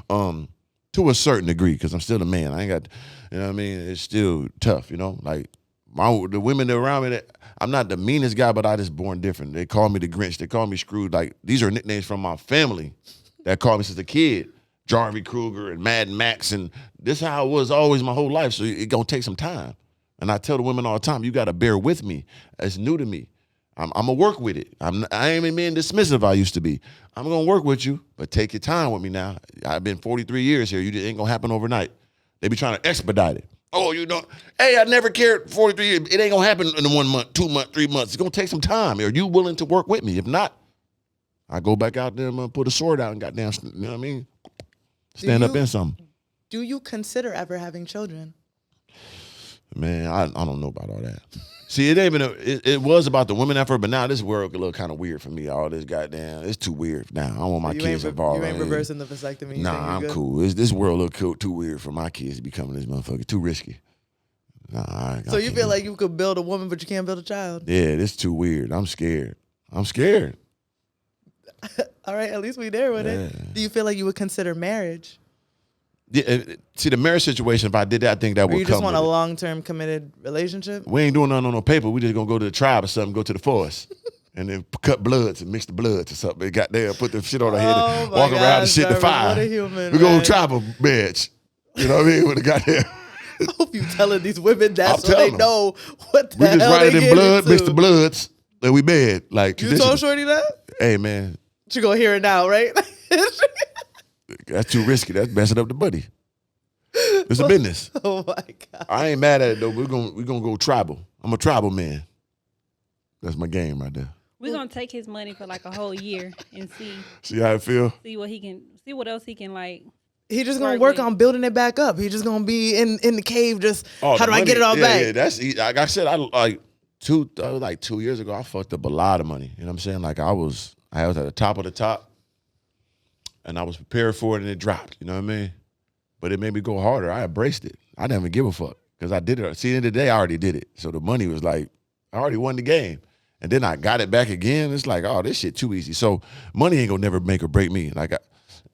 B: to a certain degree, because I'm still a man. I ain't got, you know what I mean? It's still tough, you know. Like, the women that are around me, I'm not the meanest guy, but I just born different. They call me the Grinch. They call me Scrooge. Like, these are nicknames from my family that called me since a kid. Jarvie Kruger and Mad Max, and this is how it was always my whole life. So it's gonna take some time. And I tell the women all the time, you got to bear with me. It's new to me. I'm going to work with it. I ain't being dismissive I used to be. I'm going to work with you, but take your time with me now. I've been 43 years here. It ain't going to happen overnight. They be trying to expedite it. Oh, you know, hey, I never cared 43 years. It ain't going to happen in 1 month, 2 months, 3 months. It's going to take some time. Are you willing to work with me? If not, I go back out there and put a sword out and goddamn, you know what I mean? Stand up in something.
C: Do you consider ever having children?
B: Man, I don't know about all that. See, it ain't even. It was about the women effort, but now this world a little kind of weird for me. All this goddamn, it's too weird now. I don't want my kids involved.
C: You ain't reversing the vasectomy.
B: Nah, I'm cool. This world look too weird for my kids to be coming this motherfucker. Too risky. Nah.
C: So you feel like you could build a woman, but you can't build a child?
B: Yeah, this too weird. I'm scared. All
C: right, at least we there with it. Do you feel like you would consider marriage?
B: Yeah, see, the marriage situation, if I did that, I think that would come.
C: You just want a long-term committed relationship?
B: We ain't doing nothing on no paper. We just gonna go to the tribe or something, go to the forest, and then cut bloods and mix the bloods or something. They got there, put the shit on our head, and walk around and shit to fire.
C: What a human,
B: we go tribal marriage. You know what I mean? When it got there.
C: I hope you telling these women that so they know what the
B: hell
C: we just
B: write it in blood,
C: into.
B: Mix the bloods, and we bed. Like
C: you told Shorty that?
B: Hey man,
C: she gonna hear it now, right?
B: That's too risky. That's messing up the buddy. It's a business.
C: Oh my God.
B: I ain't mad at it though. We're gonna go tribal. I'm a tribal man. That's my game right there.
A: We're gonna take his money for like a whole year and
B: see how it feel.
A: See what else he can like.
C: He just gonna work on building it back up. He just gonna be in the cave. Just how do I get it all back?
B: Yeah, that's like I said. I like 2 years ago. I fucked up a lot of money. You know what I'm saying? Like I was at the top of the top, and I was prepared for it, and it dropped. You know what I mean? But it made me go harder. I embraced it. I didn't even give a fuck because I did it. See, at the end of the day, I already did it. So the money was like, I already won the game. And then I got it back again. It's like, oh, this shit too easy. So money ain't gonna never make or break me.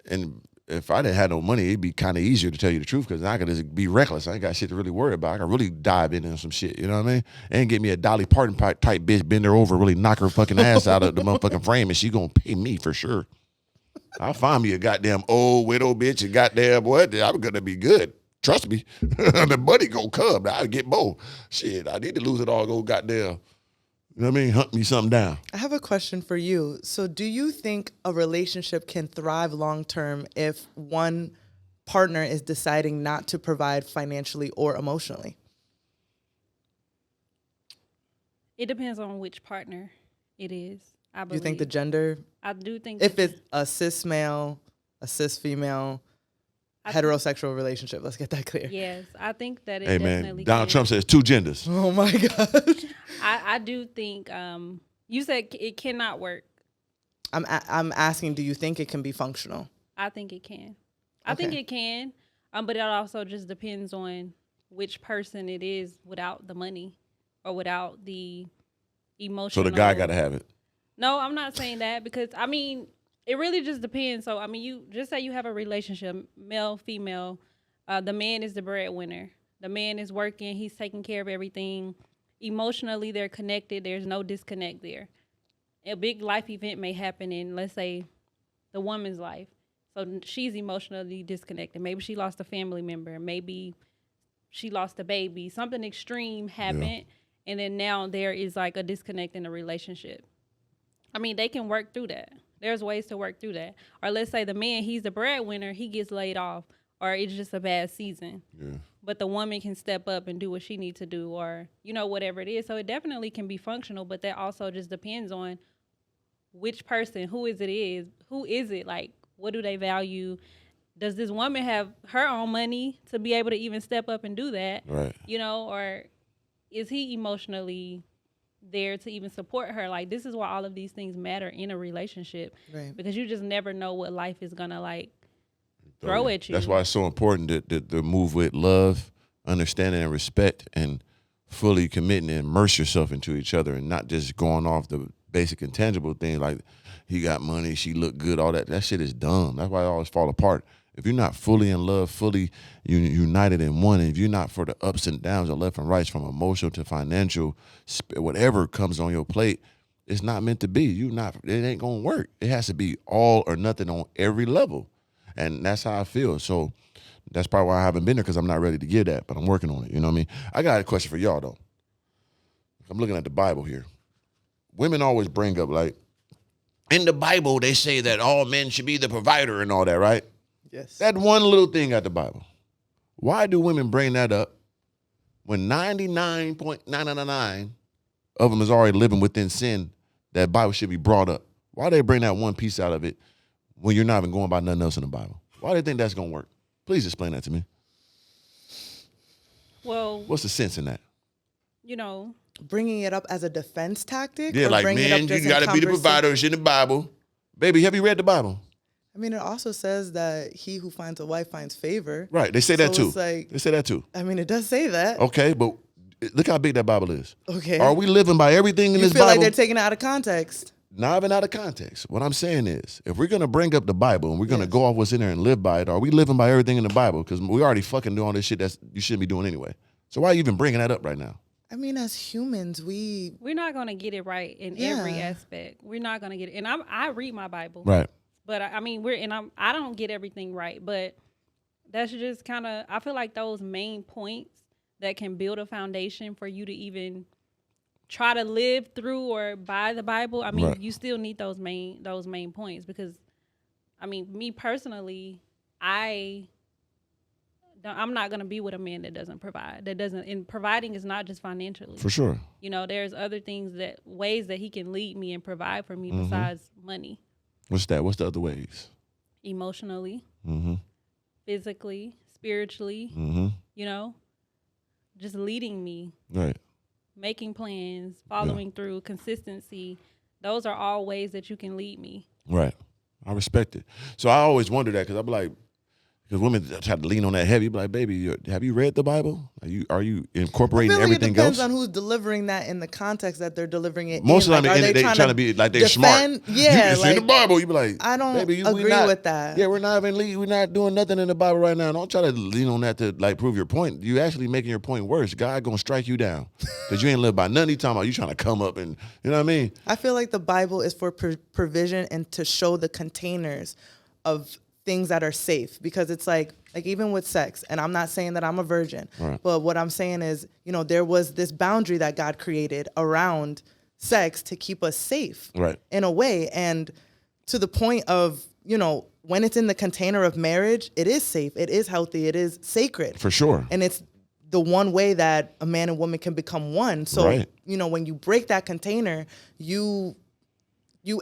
B: And if I didn't have no money, it'd be kind of easier to tell you the truth because I could just be reckless. I ain't got shit to really worry about. I can really dive into some shit. You know what I mean? And get me a Dolly Parton type bitch, bend her over, really knock her fucking ass out of the motherfucking frame, and she gonna pay me for sure. I'll find me a goddamn old widow bitch and goddamn what? I'm gonna be good. Trust me. The money gonna come. I'll get more. Shit, I need to lose it all. Go goddamn. You know what I mean? Hunt me something down.
C: I have a question for you. So do you think a relationship can thrive long term if one partner is deciding not to provide financially or emotionally?
A: It depends on which partner it is. I believe.
C: Do you think the gender?
A: I do think
C: if it's a cis male, a cis female, heterosexual relationship. Let's get that clear.
A: Yes, I think that it
B: hey
A: definitely
B: man, Donald Trump says 2 genders.
C: Oh my God.
A: I do think you said it cannot work.
C: I'm asking, do you think it can be functional?
A: I think it can. I think it can. But it also just depends on which person it is without the money or without the emotional.
B: So the guy got to have it.
A: No, I'm not saying that because, I mean, it really just depends. So, I mean, you just say you have a relationship, male, female. The man is the breadwinner. The man is working. He's taking care of everything. Emotionally, they're connected. There's no disconnect there. A big life event may happen in, let's say, the woman's life. So she's emotionally disconnected. Maybe she lost a family member. Maybe she lost a baby. Something extreme happened. And then now there is like a disconnect in the relationship. I mean, they can work through that. There's ways to work through that. Or let's say the man, he's the breadwinner, he gets laid off, or it's just a bad season. Yeah. But the woman can step up and do what she needs to do, or, you know, whatever it is. So it definitely can be functional, but that also just depends on which person, who is it, like, what do they value? Does this woman have her own money to be able to even step up and do that?
B: Right.
A: You know, or is he emotionally there to even support her? Like, this is why all of these things matter in a relationship, right? Because you just never know what life is gonna like throw at you.
B: That's why it's so important to move with love, understanding, and respect, and fully committing and immerse yourself into each other, and not just going off the basic intangible things like he got money, she look good, all that. That shit is dumb. That's why it always fall apart. If you're not fully in love, fully united in one, and if you're not for the ups and downs of left and rights, from emotional to financial, whatever comes on your plate, it's not meant to be. It ain't gonna work. It has to be all or nothing on every level, and that's how I feel. So that's probably why I haven't been there, because I'm not ready to give that, but I'm working on it. You know what I mean? I got a question for y'all though. I'm looking at the Bible here. Women always bring up, like, in the Bible they say that all men should be the provider and all that, right?
C: Yes.
B: That one little thing out the Bible. Why do women bring that up when 99.999 of them is already living within sin? That Bible should be brought up. Why they bring that one piece out of it when you're not even going by nothing else in the Bible? Why do they think that's going to work? Please explain that to me.
A: Well,
B: what's the sense in that?
A: You know,
C: bringing it up as a defense tactic.
B: Yeah,
C: or
B: like,
C: bringing it
B: man,
C: up
B: you
C: just
B: got
C: in
B: to be the
C: conversa-
B: provider. It's in the Bible. Baby, have you read the Bible?
C: I mean, it also says that he who finds a wife finds favor.
B: Right. They say that
C: So
B: too.
C: it's like-
B: They say that too.
C: I mean, it does say that.
B: Okay, but look how big that Bible is.
C: Okay.
B: Are we living by everything in
C: You
B: this
C: feel like
B: Bible?
C: they're taking it out of context.
B: Not even out of context. What I'm saying is, if we're going to bring up the Bible and we're going to go off what's in there and live by it, are we living by everything in the Bible? Because we already fucking doing all this shit that you shouldn't be doing anyway. So why are you even bringing that up right now?
C: I mean, as humans, we're
A: not gonna get it right in every aspect. We're not gonna get it. And I read my Bible.
B: Right.
A: But I mean, I don't get everything right, but that's just kind of, I feel like those main points that can build a foundation for you to even try to live through or by the Bible. I mean, you still need those main points, because I mean, me personally, I'm not going to be with a man that doesn't provide, and providing is not just financially.
B: For sure.
A: You know, there's other ways that he can lead me and provide for me besides money.
B: What's that? What's the other ways?
A: Emotionally, physically, spiritually, you know, just leading me,
B: right,
A: making plans, following through, consistency. Those are all ways that you can lead me.
B: Right. I respect it. So I always wonder that, because I'm like, because women try to lean on that heavy, be like, baby, have you read the Bible? Are you incorporating everything
C: it depends
B: else?
C: on who's delivering that in the context that they're delivering it.
B: Most
C: in.
B: of the time, they trying to be like they're smart.
C: Yeah,
B: it's in the Bible. You be like,
C: I don't
B: baby,
C: agree with that.
B: Yeah, we're not doing nothing in the Bible right now. Don't try to lean on that to like prove your point. You actually making your point worse. God gonna strike you down because you ain't live by nothing. He talking about you trying to come up and you know what I mean.
C: I feel like the Bible is for provision and to show the containers of things that are safe, because it's like even with sex, and I'm not saying that I'm a virgin, but what I'm saying is, you know, there was this boundary that God created around sex to keep us safe, in a way, and to the point of, you know, when it's in the container of marriage, it is safe, it is healthy, it is sacred,
B: for sure,
C: and it's the one way that a man and woman can become one. So you know, when you break that container, you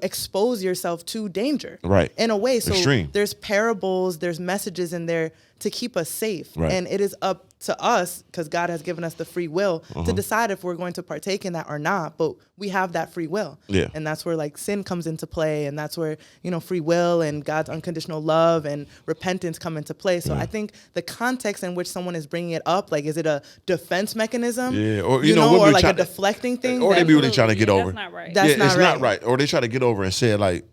C: expose yourself to danger, in a way. So
B: extreme.
C: There's parables, there's messages in there to keep us safe. And it is up to us, because God has given us the free will to decide if we're going to partake in that or not. But we have that free will. And that's where like sin comes into play. And that's where, you know, free will and God's unconditional love and repentance come into play. So I think the context in which someone is bringing it up, like, is it a defense mechanism?
B: Or,
C: you know, or like a deflecting thing?
B: Or they be really trying to get over.
A: That's not right.
C: That's
B: not right. Or they try to get over and say it like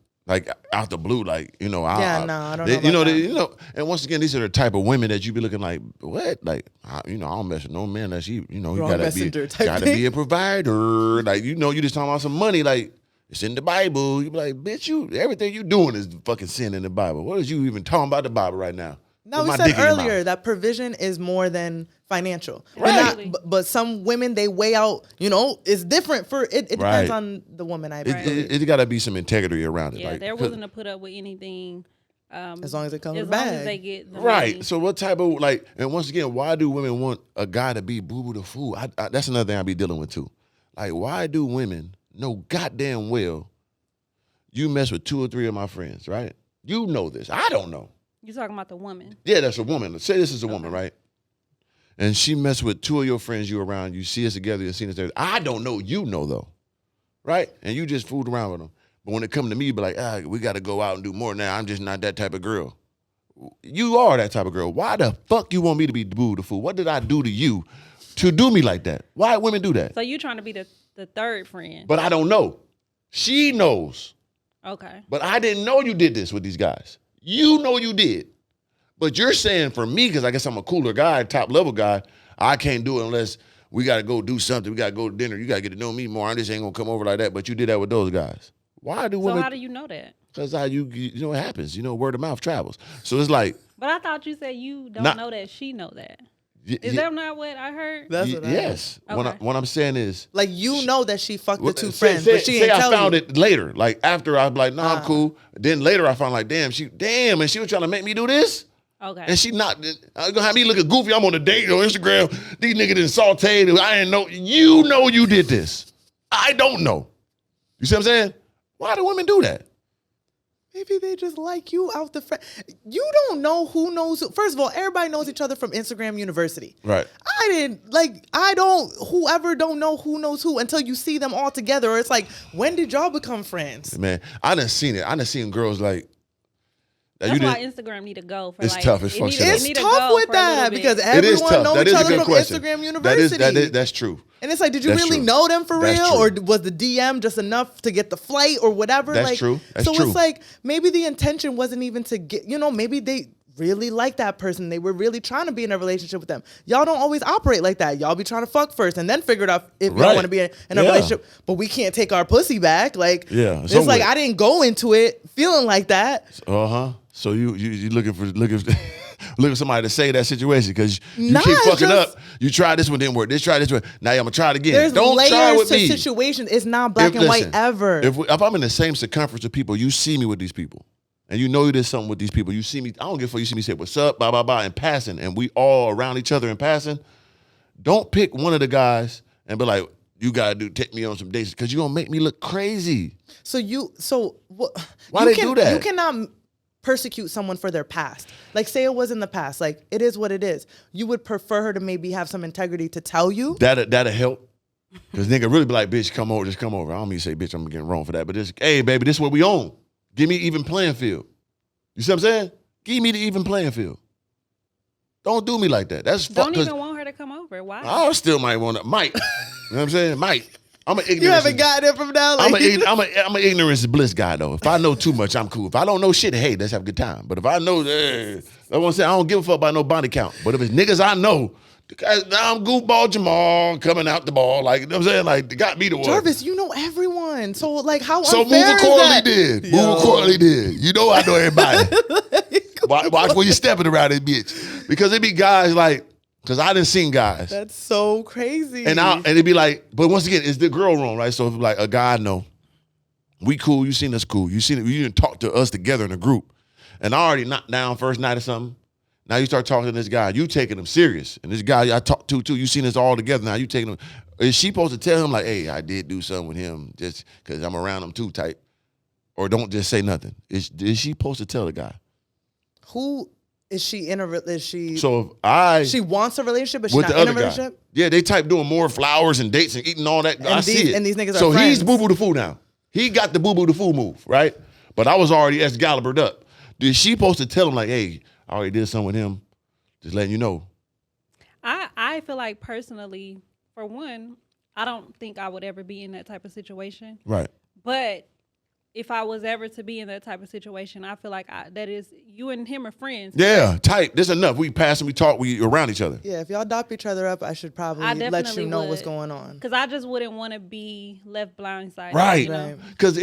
B: out the blue, like, you know,
C: I don't know.
B: You know, and once again, these are the type of women that you be looking like, what? Like, you know, I don't mess with no man that you know, you gotta be a provider. Like, you know, you just talking about some money, like, it's in the Bible. You be like, bitch, everything you doing is fucking sin in the Bible. What is you even talking about the Bible right now?
C: No, we said earlier that provision is more than financial.
A: Right.
C: But some women, they weigh out, you know, it's different for, it depends on the woman, I believe.
B: It got to be some integrity around it.
A: Yeah,
B: like,
A: they're willing to put up with anything.
C: As long as it comes
A: as
C: back.
A: long as they get the
B: right.
A: money.
B: So what type of, like, and once again, why do women want a guy to be boo-boo the fool? That's another thing I be dealing with too. Like, why do women know goddamn well you mess with 2 or 3 of my friends, right? You know this. I don't know.
A: You're talking about the woman.
B: Yeah, that's a woman. Let's say this is a woman, right? And she messed with 2 of your friends you around. You see us together, you seen us there. I don't know. You know, though. Right? And you just fooled around with them. But when it come to me, you be like, we got to go out and do more now. I'm just not that type of girl. You are that type of girl. Why the fuck you want me to be boo the fool? What did I do to you to do me like that? Why women do that?
A: So you trying to be the third friend.
B: But I don't know. She knows.
A: Okay.
B: But I didn't know you did this with these guys. You know you did. But you're saying for me, because I guess I'm a cooler guy, top level guy, I can't do it unless we got to go do something. We got to go to dinner. You got to get to know me more. I just ain't going to come over like that. But you did that with those guys. Why do women?
A: So how do you know that?
B: Because you know it happens. You know, word of mouth travels. So it's like.
A: But I thought you said you don't know that she know that. Is that not what I heard?
C: That's what I heard.
B: Yes.
A: Okay.
B: What I'm saying is.
C: Like, you know that she fucked the 2 friends, but she ain't tell
B: I found
C: you.
B: it later. Like, after I was like, I'm cool. Then later I found like, damn, and she was trying to make me do this?
A: Okay.
B: And she not, gonna have me looking goofy. I'm on a date on Instagram. These niggas done sauteed. I didn't know. You know you did this. I don't know. You see what I'm saying? Why do women do that?
C: Maybe they just like you out the front. You don't know who knows who. First of all, everybody knows each other from Instagram University.
B: Right.
C: Whoever don't know who knows who until you see them all together. Or it's like, when did y'all become friends?
B: Man, I done seen it. I done seen girls like.
A: That's why Instagram need to go. For
B: it's tough. It's fucked up.
C: It's tough with that because everyone knows each other from Instagram University.
B: That's true.
C: And it's like, did you really know them for real? Or was the DM just enough to get the flight or whatever?
B: That's true. That's
C: so
B: true.
C: It's like, maybe the intention wasn't even to get, maybe they really like that person. They were really trying to be in a relationship with them. Y'all don't always operate like that. Y'all be trying to fuck first and then figure it out if y'all want to be in a relationship. But we can't take our pussy back. Like, it's like, I didn't go into it feeling like that.
B: So you looking for somebody to say that situation because you keep fucking up. You tried this one, didn't work. Try this one. Now I'm gonna try it again.
C: There's
B: Don't
C: layers
B: try with
C: to
B: me.
C: situations. It's not black and white ever.
B: If I'm in the same circumference of people, you see me with these people, and you know there's something with these people. You see me. I don't give a fuck. You see me say what's up, blah blah blah, in passing, and we all around each other in passing. Don't pick one of the guys and be like, you gotta take me on some dates because you're gonna make me look crazy. Why they do that?
C: You cannot persecute someone for their past. Like, say it was in the past. Like, it is what it is. You would prefer her to maybe have some integrity to tell you.
B: That'll help. Because nigga really be like, bitch, come over, just come over. I don't mean to say, bitch, I'm getting wrong for that. But just, hey, baby, this is what we own. Give me even playing field. You see what I'm saying? Give me the even playing field. Don't do me like that. That's
A: Don't even want her to come over. Why?
B: I still might want to. Might. You know what I'm saying? Might. I'm an ignorance.
C: You haven't gotten it from now.
B: Like, I'm an ignorance is bliss guy though. If I know too much, I'm cool. If I don't know shit, hey, let's have a good time. But if I know, I want to say I don't give a fuck about no body count. But if it's niggas I know, I'm goofball Jamal coming out the ball, like you know what I'm saying, like they got me the one.
C: Jarvis, you know everyone, so like how
B: so
C: unfair
B: move accordingly did. Move accordingly did. You know I know everybody. Watch where you stepping around this bitch because it be guys like. Because I done seen guys.
C: That's so crazy.
B: And it'd be like, but once again, it's the girl wrong, right? So if like a guy I know, we cool, you seen us cool. You didn't talk to us together in a group. And I already knocked down first night or something. Now you start talking to this guy, you taking him serious. And this guy I talked to too, you seen us all together. Now you taking him. Is she supposed to tell him like, hey, I did do something with him just because I'm around him too tight? Or don't just say nothing? Is she supposed to tell the guy?
C: Who is she in a? Is she?
B: So if she
C: wants a relationship, but she's not in a relationship.
B: Guy. Yeah, they type doing more flowers and dates and eating all that.
C: And
B: I see it.
C: And these niggas are
B: so
C: friends.
B: He's boo boo the fool now. He got the boo boo the fool move, right? But I was already Excalibured up. Is she supposed to tell him like, hey, I already did something with him, just letting you know?
A: I feel like personally, for one, I don't think I would ever be in that type of situation.
B: Right.
A: But if I was ever to be in that type of situation, I feel like that is, you and him are friends.
B: Yeah, tight. That's enough. We pass and we talk, we around each other.
C: Yeah, if y'all dop each other up, I should probably let you know what's going on.
A: Because I just wouldn't want to be left blindsided.
B: Right.
A: You know?
B: Because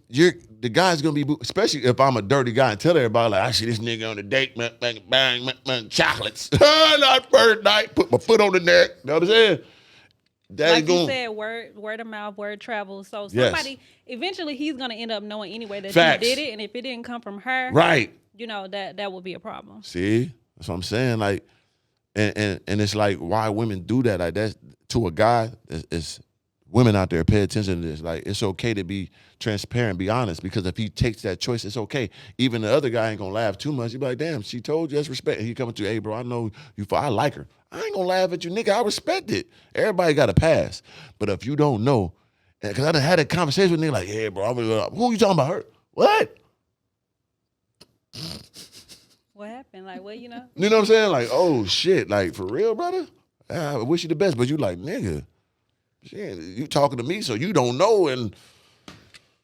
B: the guy's going to be, especially if I'm a dirty guy and tell everybody, like, I see this nigga on the date, bang, chocolates. Not first night, put my foot on the neck. You know what I'm saying?
A: Like you said, word of mouth, word travels. So somebody, eventually he's going to end up knowing anyway that
B: Facts.
A: you did it. And if it didn't come from her,
B: right,
A: you know, that would be a problem.
B: See? That's what I'm saying. Like, and it's like, why women do that? Like, that's to a guy, it's women out there, pay attention to this. Like, it's okay to be transparent, be honest, because if he takes that choice, it's okay. Even the other guy ain't going to laugh too much. He'd be like, damn, she told you, that's respect. And he coming to you, hey, bro, I know you, I like her. I ain't gonna laugh at you, nigga. I respect it. Everybody got a pass. But if you don't know, because I done had a conversation with nigga like, yeah, bro, who you talking about her? What?
A: What happened? Like, what, you know?
B: You know what I'm saying? Like, oh, shit. Like, for real, brother? I wish you the best. But you like, nigga, shit, you talking to me so you don't know. And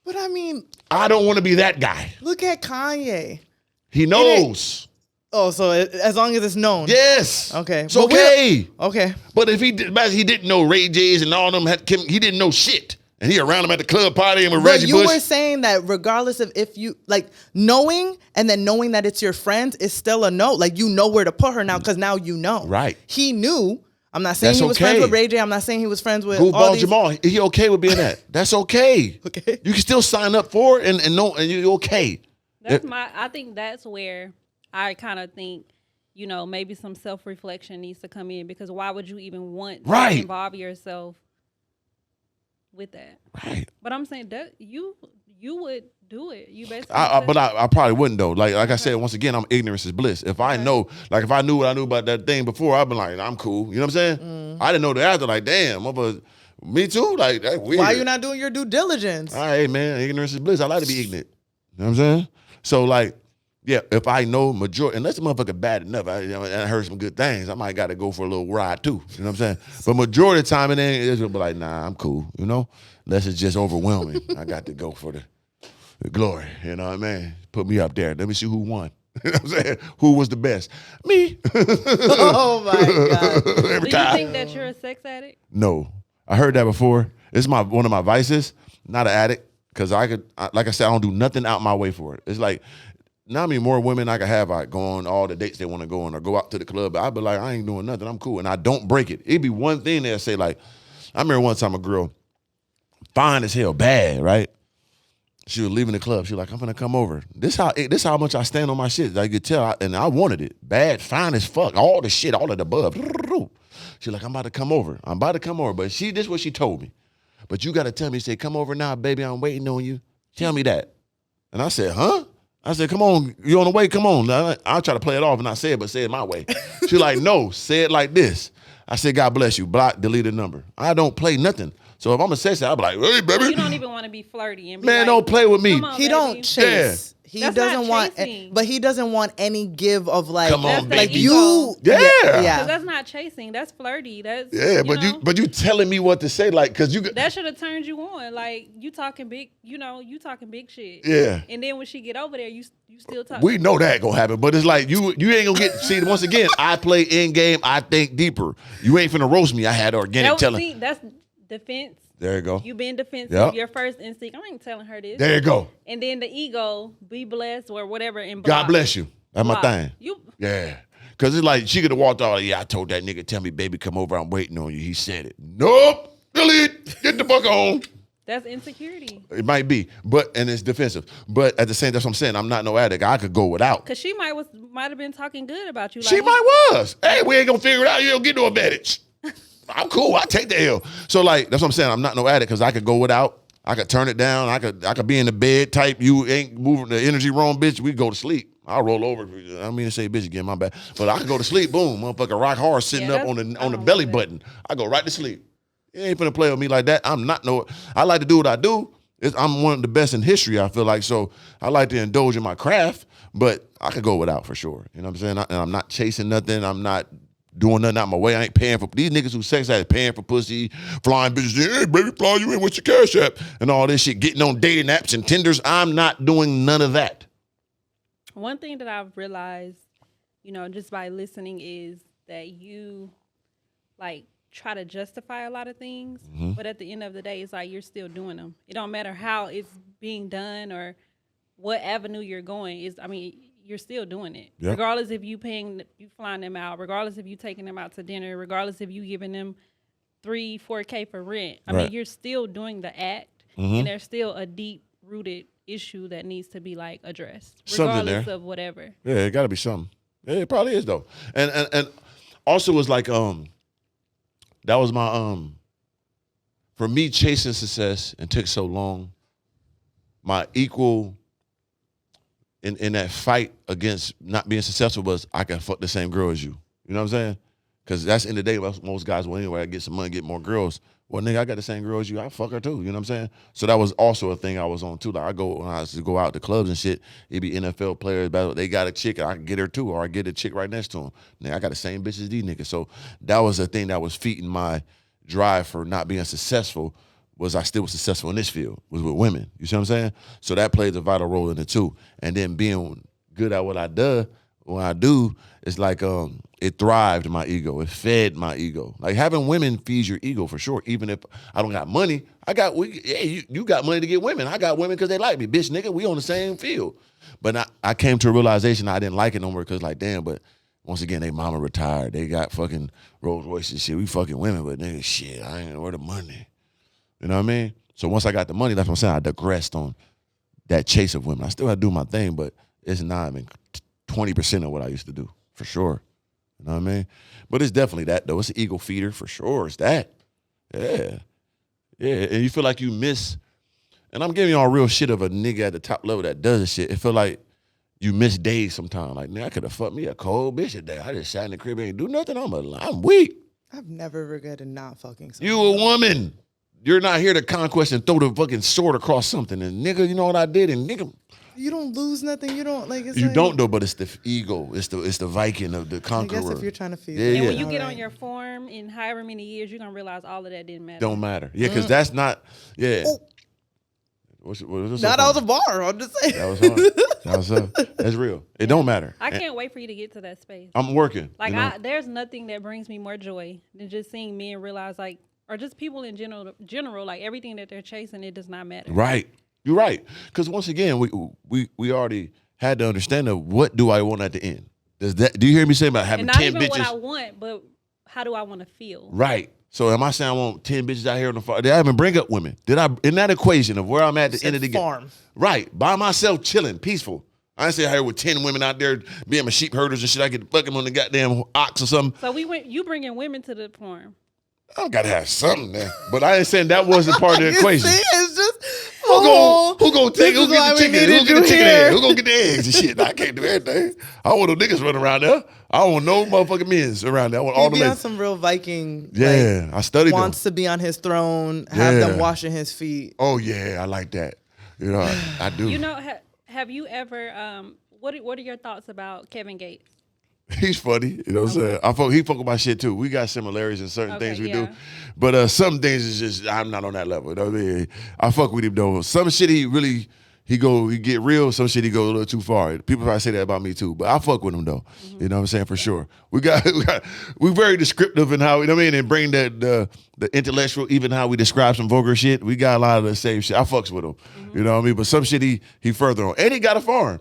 C: but I mean,
B: I don't want to be that guy.
C: Look at Kanye.
B: He knows.
C: Oh, so as long as it's known.
B: Yes.
C: Okay.
B: It's okay.
C: Okay.
B: But if he didn't know Ray J's and all them, he didn't know shit. And he around him at the club party and with Reggie Bush.
C: You were saying that regardless of if you, like, knowing and then knowing that it's your friend is still a no. Like, you know where to put her now because now you know.
B: Right.
C: He knew. I'm not saying he was friends with Ray J. I'm not saying he was friends with all these.
B: Jamal. He okay with being that. That's okay.
C: Okay.
B: You can still sign up for it and know, and you're okay.
A: I think that's where I kind of think, you know, maybe some self-reflection needs to come in, because why would you even want to involve yourself with that?
B: Right.
A: But I'm saying that you would do it. You basically.
B: But I probably wouldn't though. Like I said, once again, I'm ignorance is bliss. If I know, like if I knew what I knew about that thing before, I'd been like, I'm cool. You know what I'm saying? I didn't know that after. Like, damn, me too. Like that's weird.
C: Why you not doing your due diligence?
B: All right, man. Ignorance is bliss. I like to be ignorant. You know what I'm saying? So like, yeah, if I know majority, unless the motherfucker bad enough, I heard some good things, I might got to go for a little ride too. You know what I'm saying? But majority of the time, it's gonna be like, nah, I'm cool. You know, unless it's just overwhelming, I got to go for the glory. You know what I mean? Put me up there. Let me see who won. You know what I'm saying? Who was the best? Me.
C: Oh my God.
B: Every
A: Do you
B: time.
A: think that you're a sex addict?
B: No, I heard that before. It's one of my vices. Not an addict, because like I said, I don't do nothing out my way for it. It's like, now I mean, more women I could have, I go on all the dates they want to go on or go out to the club. But I'd be like, I ain't doing nothing. I'm cool. And I don't break it. It'd be one thing they'll say, like, I remember one time a girl, fine as hell, bad, right? She was leaving the club. She was like, I'm gonna come over. This how much I stand on my shit. I could tell, and I wanted it. Bad, fine as fuck, all the shit, all of the above. She's like, I'm about to come over. But this is what she told me. But you gotta tell me, say, come over now, baby, I'm waiting on you. Tell me that. And I said, huh? I said, come on, you on the way, come on. I'll try to play it off and not say it, but say it my way. She's like, no, say it like this. I said, God bless you, block, delete the number. I don't play nothing. So if I'm a sexy, I'll be like, hey, baby.
A: So you don't even want to be flirty and be
B: man,
A: like,
B: don't play with me.
A: come on,
C: He
A: baby.
C: don't chase. He
A: That's
C: doesn't
A: not
C: want,
A: chasing.
C: but he doesn't want any give of like,
B: Come on,
A: That's
C: like
B: baby.
C: you,
B: Yeah.
A: Because that's not chasing. That's flirty. That's
B: But you telling me what to say, like, cause you
A: that should have turned you on. Like you talking big, you talking big shit.
B: Yeah.
A: And then when she get over there, you still talking.
B: we know that gonna happen, but it's like you ain't gonna get. See, once again, I play in game. I think deeper. You ain't finna roast me. I had organic telling.
A: See, that's defense.
B: There you go.
A: You being defensive.
B: Yep.
A: Your first instinct. I ain't telling her this.
B: There you go.
A: And then the ego, be blessed or whatever. And
B: God
A: block.
B: bless you. That's my
A: Block.
B: thing.
A: You.
B: Yeah. Cause it's like she could have walked out. Yeah, I told that nigga, tell me, baby, come over. I'm waiting on you. He said it. Nope. Delete. Get the fuck on.
A: That's insecurity.
B: It might be, and it's defensive. But at the same, that's what I'm saying. I'm not no addict. I could go without.
A: Cause she might have been talking good about you.
B: She
A: like,
B: might was. Hey, we ain't gonna figure it out. You don't get no advantage. I'm cool. I take the L. So like that's what I'm saying. I'm not no addict because I could go without. I could turn it down. I could be in the bed type. You ain't moving the energy wrong, bitch. We go to sleep. I'll roll over. I don't mean to say bitch again. My bad. But I could go to sleep. Boom, motherfucker, rock hard sitting up on the belly button. I go right to sleep. You ain't finna play with me like that. I'm not no. I like to do what I do. I'm one of the best in history. I feel like so. I like to indulge in my craft, but I could go without for sure. You know what I'm saying? And I'm not chasing nothing. I'm not doing nothing out my way. I ain't paying for these niggas who sex addict paying for pussy, flying bitches. Hey, baby, fly you in with your cash app and all this shit. Getting on dating apps and Tinders. I'm not doing none of that.
A: One thing that I've realized, just by listening is that you like try to justify a lot of things, but at the end of the day, it's like you're still doing them. It don't matter how it's being done or what avenue you're going. You're still doing it. Yep. Regardless if you flying them out, regardless if you taking them out to dinner, regardless if you giving them $3-4K for rent. I mean, you're still doing the act, and there's still a deep rooted issue that needs to be like addressed, regardless of whatever.
B: Yeah, it got to be something. Yeah, it probably is though. And also was like that was my for me chasing success and took so long. My equal in that fight against not being successful was I can fuck the same girl as you. You know what I'm saying? Because that's in the day most guys will anyway. I get some money, get more girls. Well, nigga, I got the same girl as you. I fuck her too. You know what I'm saying? So that was also a thing I was on too. Like when I used to go out to clubs and shit, it'd be NFL players. They got a chick, I can get her too, or I get a chick right next to them. Nigga, I got the same bitch as these niggas. So that was a thing that was feeding my drive for not being successful. Was I still was successful in this field? Was with women. You see what I'm saying? So that plays a vital role in it too. And then being good at what I do, when I do, it's like it thrived my ego. It fed my ego. Like having women feeds your ego for sure. Even if I don't got money, you got money to get women. I got women because they like me, bitch, nigga. We on the same field. But I came to a realization I didn't like it no more because like damn. But once again, they mama retired. They got fucking Rolls Royce and shit. We fucking women, but nigga, shit, I ain't where the money. You know what I mean? So once I got the money, that's what I'm saying. I digressed on that chase of women. I still had to do my thing, but it's not even 20% of what I used to do, for sure. You know what I mean? But it's definitely that, though. It's an ego feeder, for sure. It's that. Yeah. Yeah. And you feel like you miss And I'm giving y'all real shit of a nigga at the top level that does this shit. It feel like you miss days sometimes. Like, I could have fucked me a cold bitch today. I just sat in the crib and ain't do nothing. I'm weak.
C: I've never regretted not fucking someone.
B: You a woman. You're not here to conquest and throw the fucking sword across something. And nigga, you know what I did? And nigga,
C: you don't lose nothing. You don't like. It's
B: you
C: like,
B: don't though, but it's the ego. It's the Viking of the conqueror.
C: I guess if you're trying to feel.
B: Yeah,
A: And when you get on your form in however many years, you're gonna realize all of that didn't matter.
B: Don't matter. Yeah, because that's not. Yeah.
C: Oh.
B: What's
C: That was a bar. I'm just saying.
B: That was hard. That's real. It don't matter.
A: I can't wait for you to get to that space.
B: I'm working.
A: Like,
B: you know?
A: there's nothing that brings me more joy than just seeing men realize, like, or just people in general, like everything that they're chasing, it does not matter.
B: Right. You're right. Because once again, we already had to understand of what do I want at the end. Do you hear me say about having
A: and not
B: 10
A: even
B: bitches?
A: what I want, but how do I want to feel?
B: Right. So am I saying I want 10 bitches out here on the farm? Did I even bring up women? Did I, in that equation of where I'm at the end of the game?
C: Farm.
B: Right. By myself, chilling, peaceful. I ain't say here with 10 women out there being my sheep herders and shit. I get fucking on the goddamn ox or something.
A: So you bringing women to the farm.
B: I gotta have something there. But I ain't saying that wasn't part of the equation.
C: See, it's just
B: Who gonna get the chicken? Who get the chicken egg? Who gonna get the eggs and shit? I can't do everything. I want no niggas running around there. I don't want no motherfucking men around there. I want all the
C: be on
B: ladies.
C: some real Viking.
B: Yeah, I studied them.
C: Wants to be on his throne, have them washing his feet.
B: Oh yeah, I like that. You know, I do.
A: You know, have you ever? What are your thoughts about Kevin Gates?
B: He's funny, you know what I'm saying? He fuck with my shit too. We got similarities in certain things we do.
A: yeah.
B: But some things is just, I'm not on that level. You know what I mean? I fuck with him though. Some shit he get real, some shit he go a little too far. People probably say that about me too, but I fuck with him though. Mm-hmm. You know what I'm saying? For sure. We're very descriptive in how, you know what I mean? And bring the intellectual, even how we describe some vulgar shit. We got a lot of the same shit. I fucks with him. Mm-hmm. You know what I mean? But some shit he further on. And he got a farm.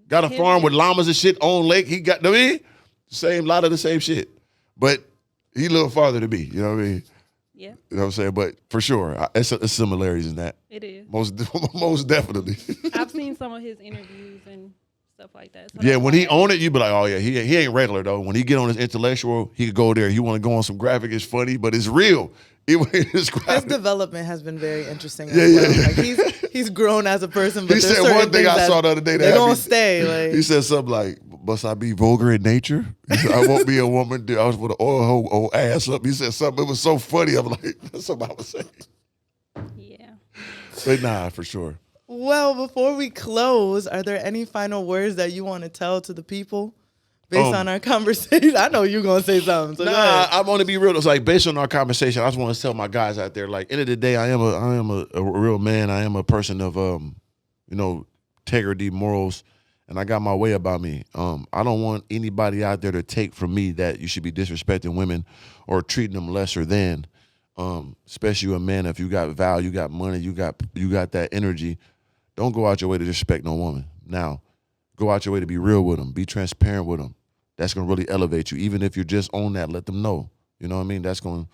B: Got a farm with llamas and shit on lake. He got, you know what I mean? Lot of the same shit. But he a little farther to me. You know what I mean?
A: Yeah.
B: You know what I'm saying? But for sure, it's similarities in that.
A: It is.
B: Most definitely.
A: I've seen some of his interviews and stuff like that. So
B: yeah, when he own it, you be like, oh yeah, he ain't regular though. When he get on his intellectual, he could go there. He want to go on some graphic, it's funny, but it's real. His
C: development has as very interesting. Yeah. Like he's grown as a person. But
B: he said one thing I saw the other day.
C: They're gonna stay. Like,
B: he said something like, "Must I be vulgar in nature? I won't be a woman. I was with an old ass up." He said something. It was so funny. I'm like, that's what I was saying.
A: Yeah.
B: But nah, for sure.
C: Well, before we close, are there any final words that you want to tell to the people? Based on our conversation, I know you're gonna say something. So
B: I want to be real. It's like based on our conversation, I just want to tell my guys out there, like, end of the day, I am a real man. I am a person of integrity, morals, and I got my way about me. I don't want anybody out there to take from me that you should be disrespecting women or treating them lesser than. Especially you a man, if you got value, you got money, you got that energy. Don't go out your way to disrespect no woman. Now, go out your way to be real with them, be transparent with them. That's gonna really elevate you. Even if you're just on that, let them know. You know what I mean? That's gonna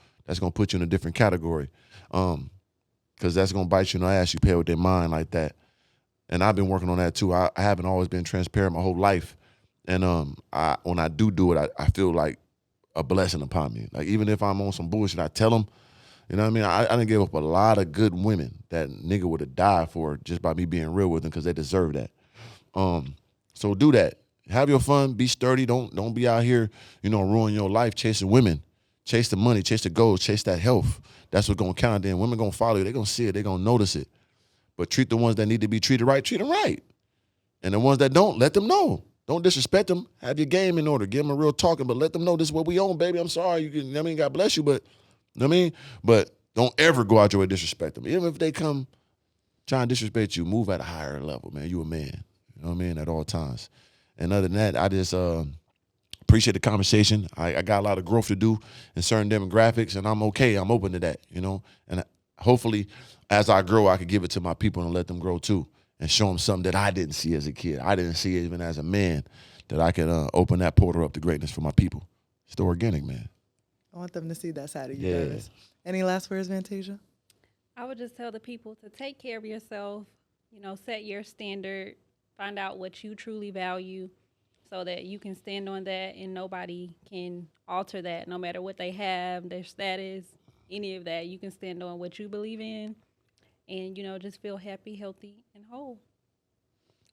B: put you in a different category. Because that's gonna bite you in the ass. You pay with their mind like that. And I've been working on that too. I haven't always been transparent my whole life. And when I do it, I feel like a blessing upon me. Like even if I'm on some bullshit, I tell them. You know what I mean? I done gave up a lot of good women that nigga would have died for just by me being real with them because they deserve that. So do that. Have your fun. Be sturdy. Don't be out here, ruin your life chasing women. Chase the money. Chase the goals. Chase that health. That's what's gonna count. Then women gonna follow you. They gonna see it. They gonna notice it. But treat the ones that need to be treated right. Treat them right. And the ones that don't, let them know. Don't disrespect them. Have your game in order. Give them a real talking, but let them know this is what we own, baby. I'm sorry. God bless you, but you know what I mean? But don't ever go out your way to disrespect them. Even if they come trying to disrespect you, move at a higher level, man. You a man. You know what I mean? At all times. And other than that, I just appreciate the conversation. I got a lot of growth to do in certain demographics, and I'm okay. I'm open to that, And hopefully, as I grow, I can give it to my people and let them grow too and show them something that I didn't see as a kid. I didn't see it even as a man, that I can open that portal up to greatness for my people. It's the organic, man.
C: I want them to see that side of you, Davis. Any last words, Vantasia?
A: I would just tell the people to take care of yourself, set your standard, find out what you truly value so that you can stand on that and nobody can alter that, no matter what they have, their status, any of that. You can stand on what you believe in and, just feel happy, healthy, and whole.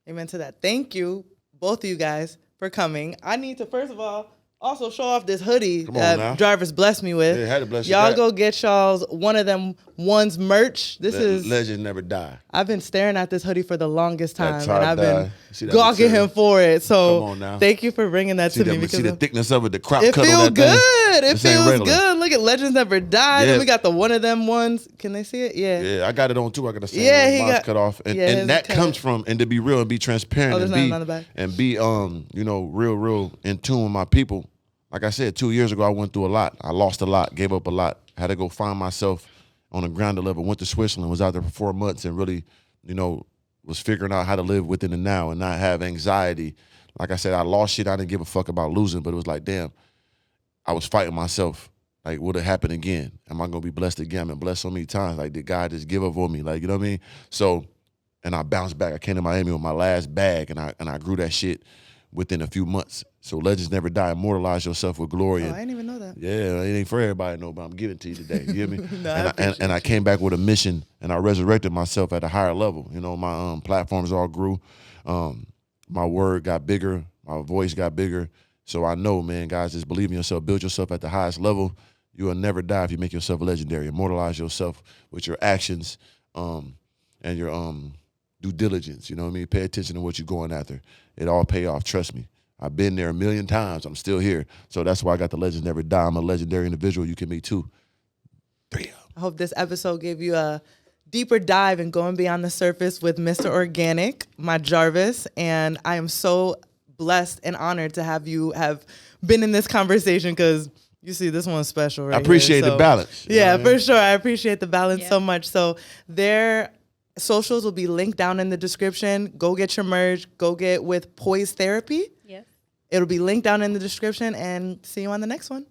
C: Amen to that. Thank you, both of you guys, for coming. I need to, first of all, also show off this hoodie that Jarvis blessed me with.
B: Yeah, had to bless you
C: y'all
B: back.
C: go get y'all's one of them ones merch. This is
B: Legends never die.
C: I've been staring at this hoodie for the longest time,
B: That's
C: and I've been
B: gawking
C: him for it. So
B: Come on now.
C: thank you for bringing that to me. Because
B: see the thickness of it, the crop
C: it
B: cut
C: feels
B: on that
C: good.
B: thing.
C: It feels good. Look at Legends Never Die.
B: Yeah.
C: And we got the one of them ones. Can they see it? Yeah.
B: Yeah, I got it on too. I got the same one. Mine's cut off, and that comes from, and to be real and be transparent, and be real in tune with my people. Like I said, 2 years ago, I went through a lot. I lost a lot, gave up a lot. Had to go find myself on a ground level. Went to Switzerland, was out there for 4 months, and really, was figuring out how to live within the now and not have anxiety. Like I said, I lost shit. I didn't give a fuck about losing, but it was like, damn, I was fighting myself. Like, would it happen again? Am I going to be blessed again? I've been blessed so many times. Like, did God just give up on me? Like, you know what I mean? So, and I bounced back. I came to Miami with my last bag, and I grew that shit within a few months. So Legends Never Die. Immortalize yourself with glory.
C: I didn't even know that.
B: Yeah, it ain't for everybody to know, but I'm giving it to you today. You hear me? and I came back with a mission, and I resurrected myself at a higher level. My platforms all grew. My word got bigger. My voice got bigger. So I know, man, guys, just believe in yourself. Build yourself at the highest level. You will never die if you make yourself legendary. Immortalize yourself with your actions and your due diligence. You know what I mean? Pay attention to what you're going after. It all pay off. Trust me. I've been there a million times. I'm still here. So that's why I got the Legends Never Die. I'm a legendary individual. You can be too.
C: I hope this episode gave you a deeper dive and going beyond the surface with Mr. Organik, my Jarvis. And I am so blessed and honored to have you have been in this conversation because you see this one's special, right?
B: I appreciate the balance.
C: Yeah, for sure. I appreciate the balance so much. So their socials will be linked down in the description. Go get your merch. Go get with Poise Therapy.
A: Yes.
C: It'll be linked down in the description, and see you on the next one.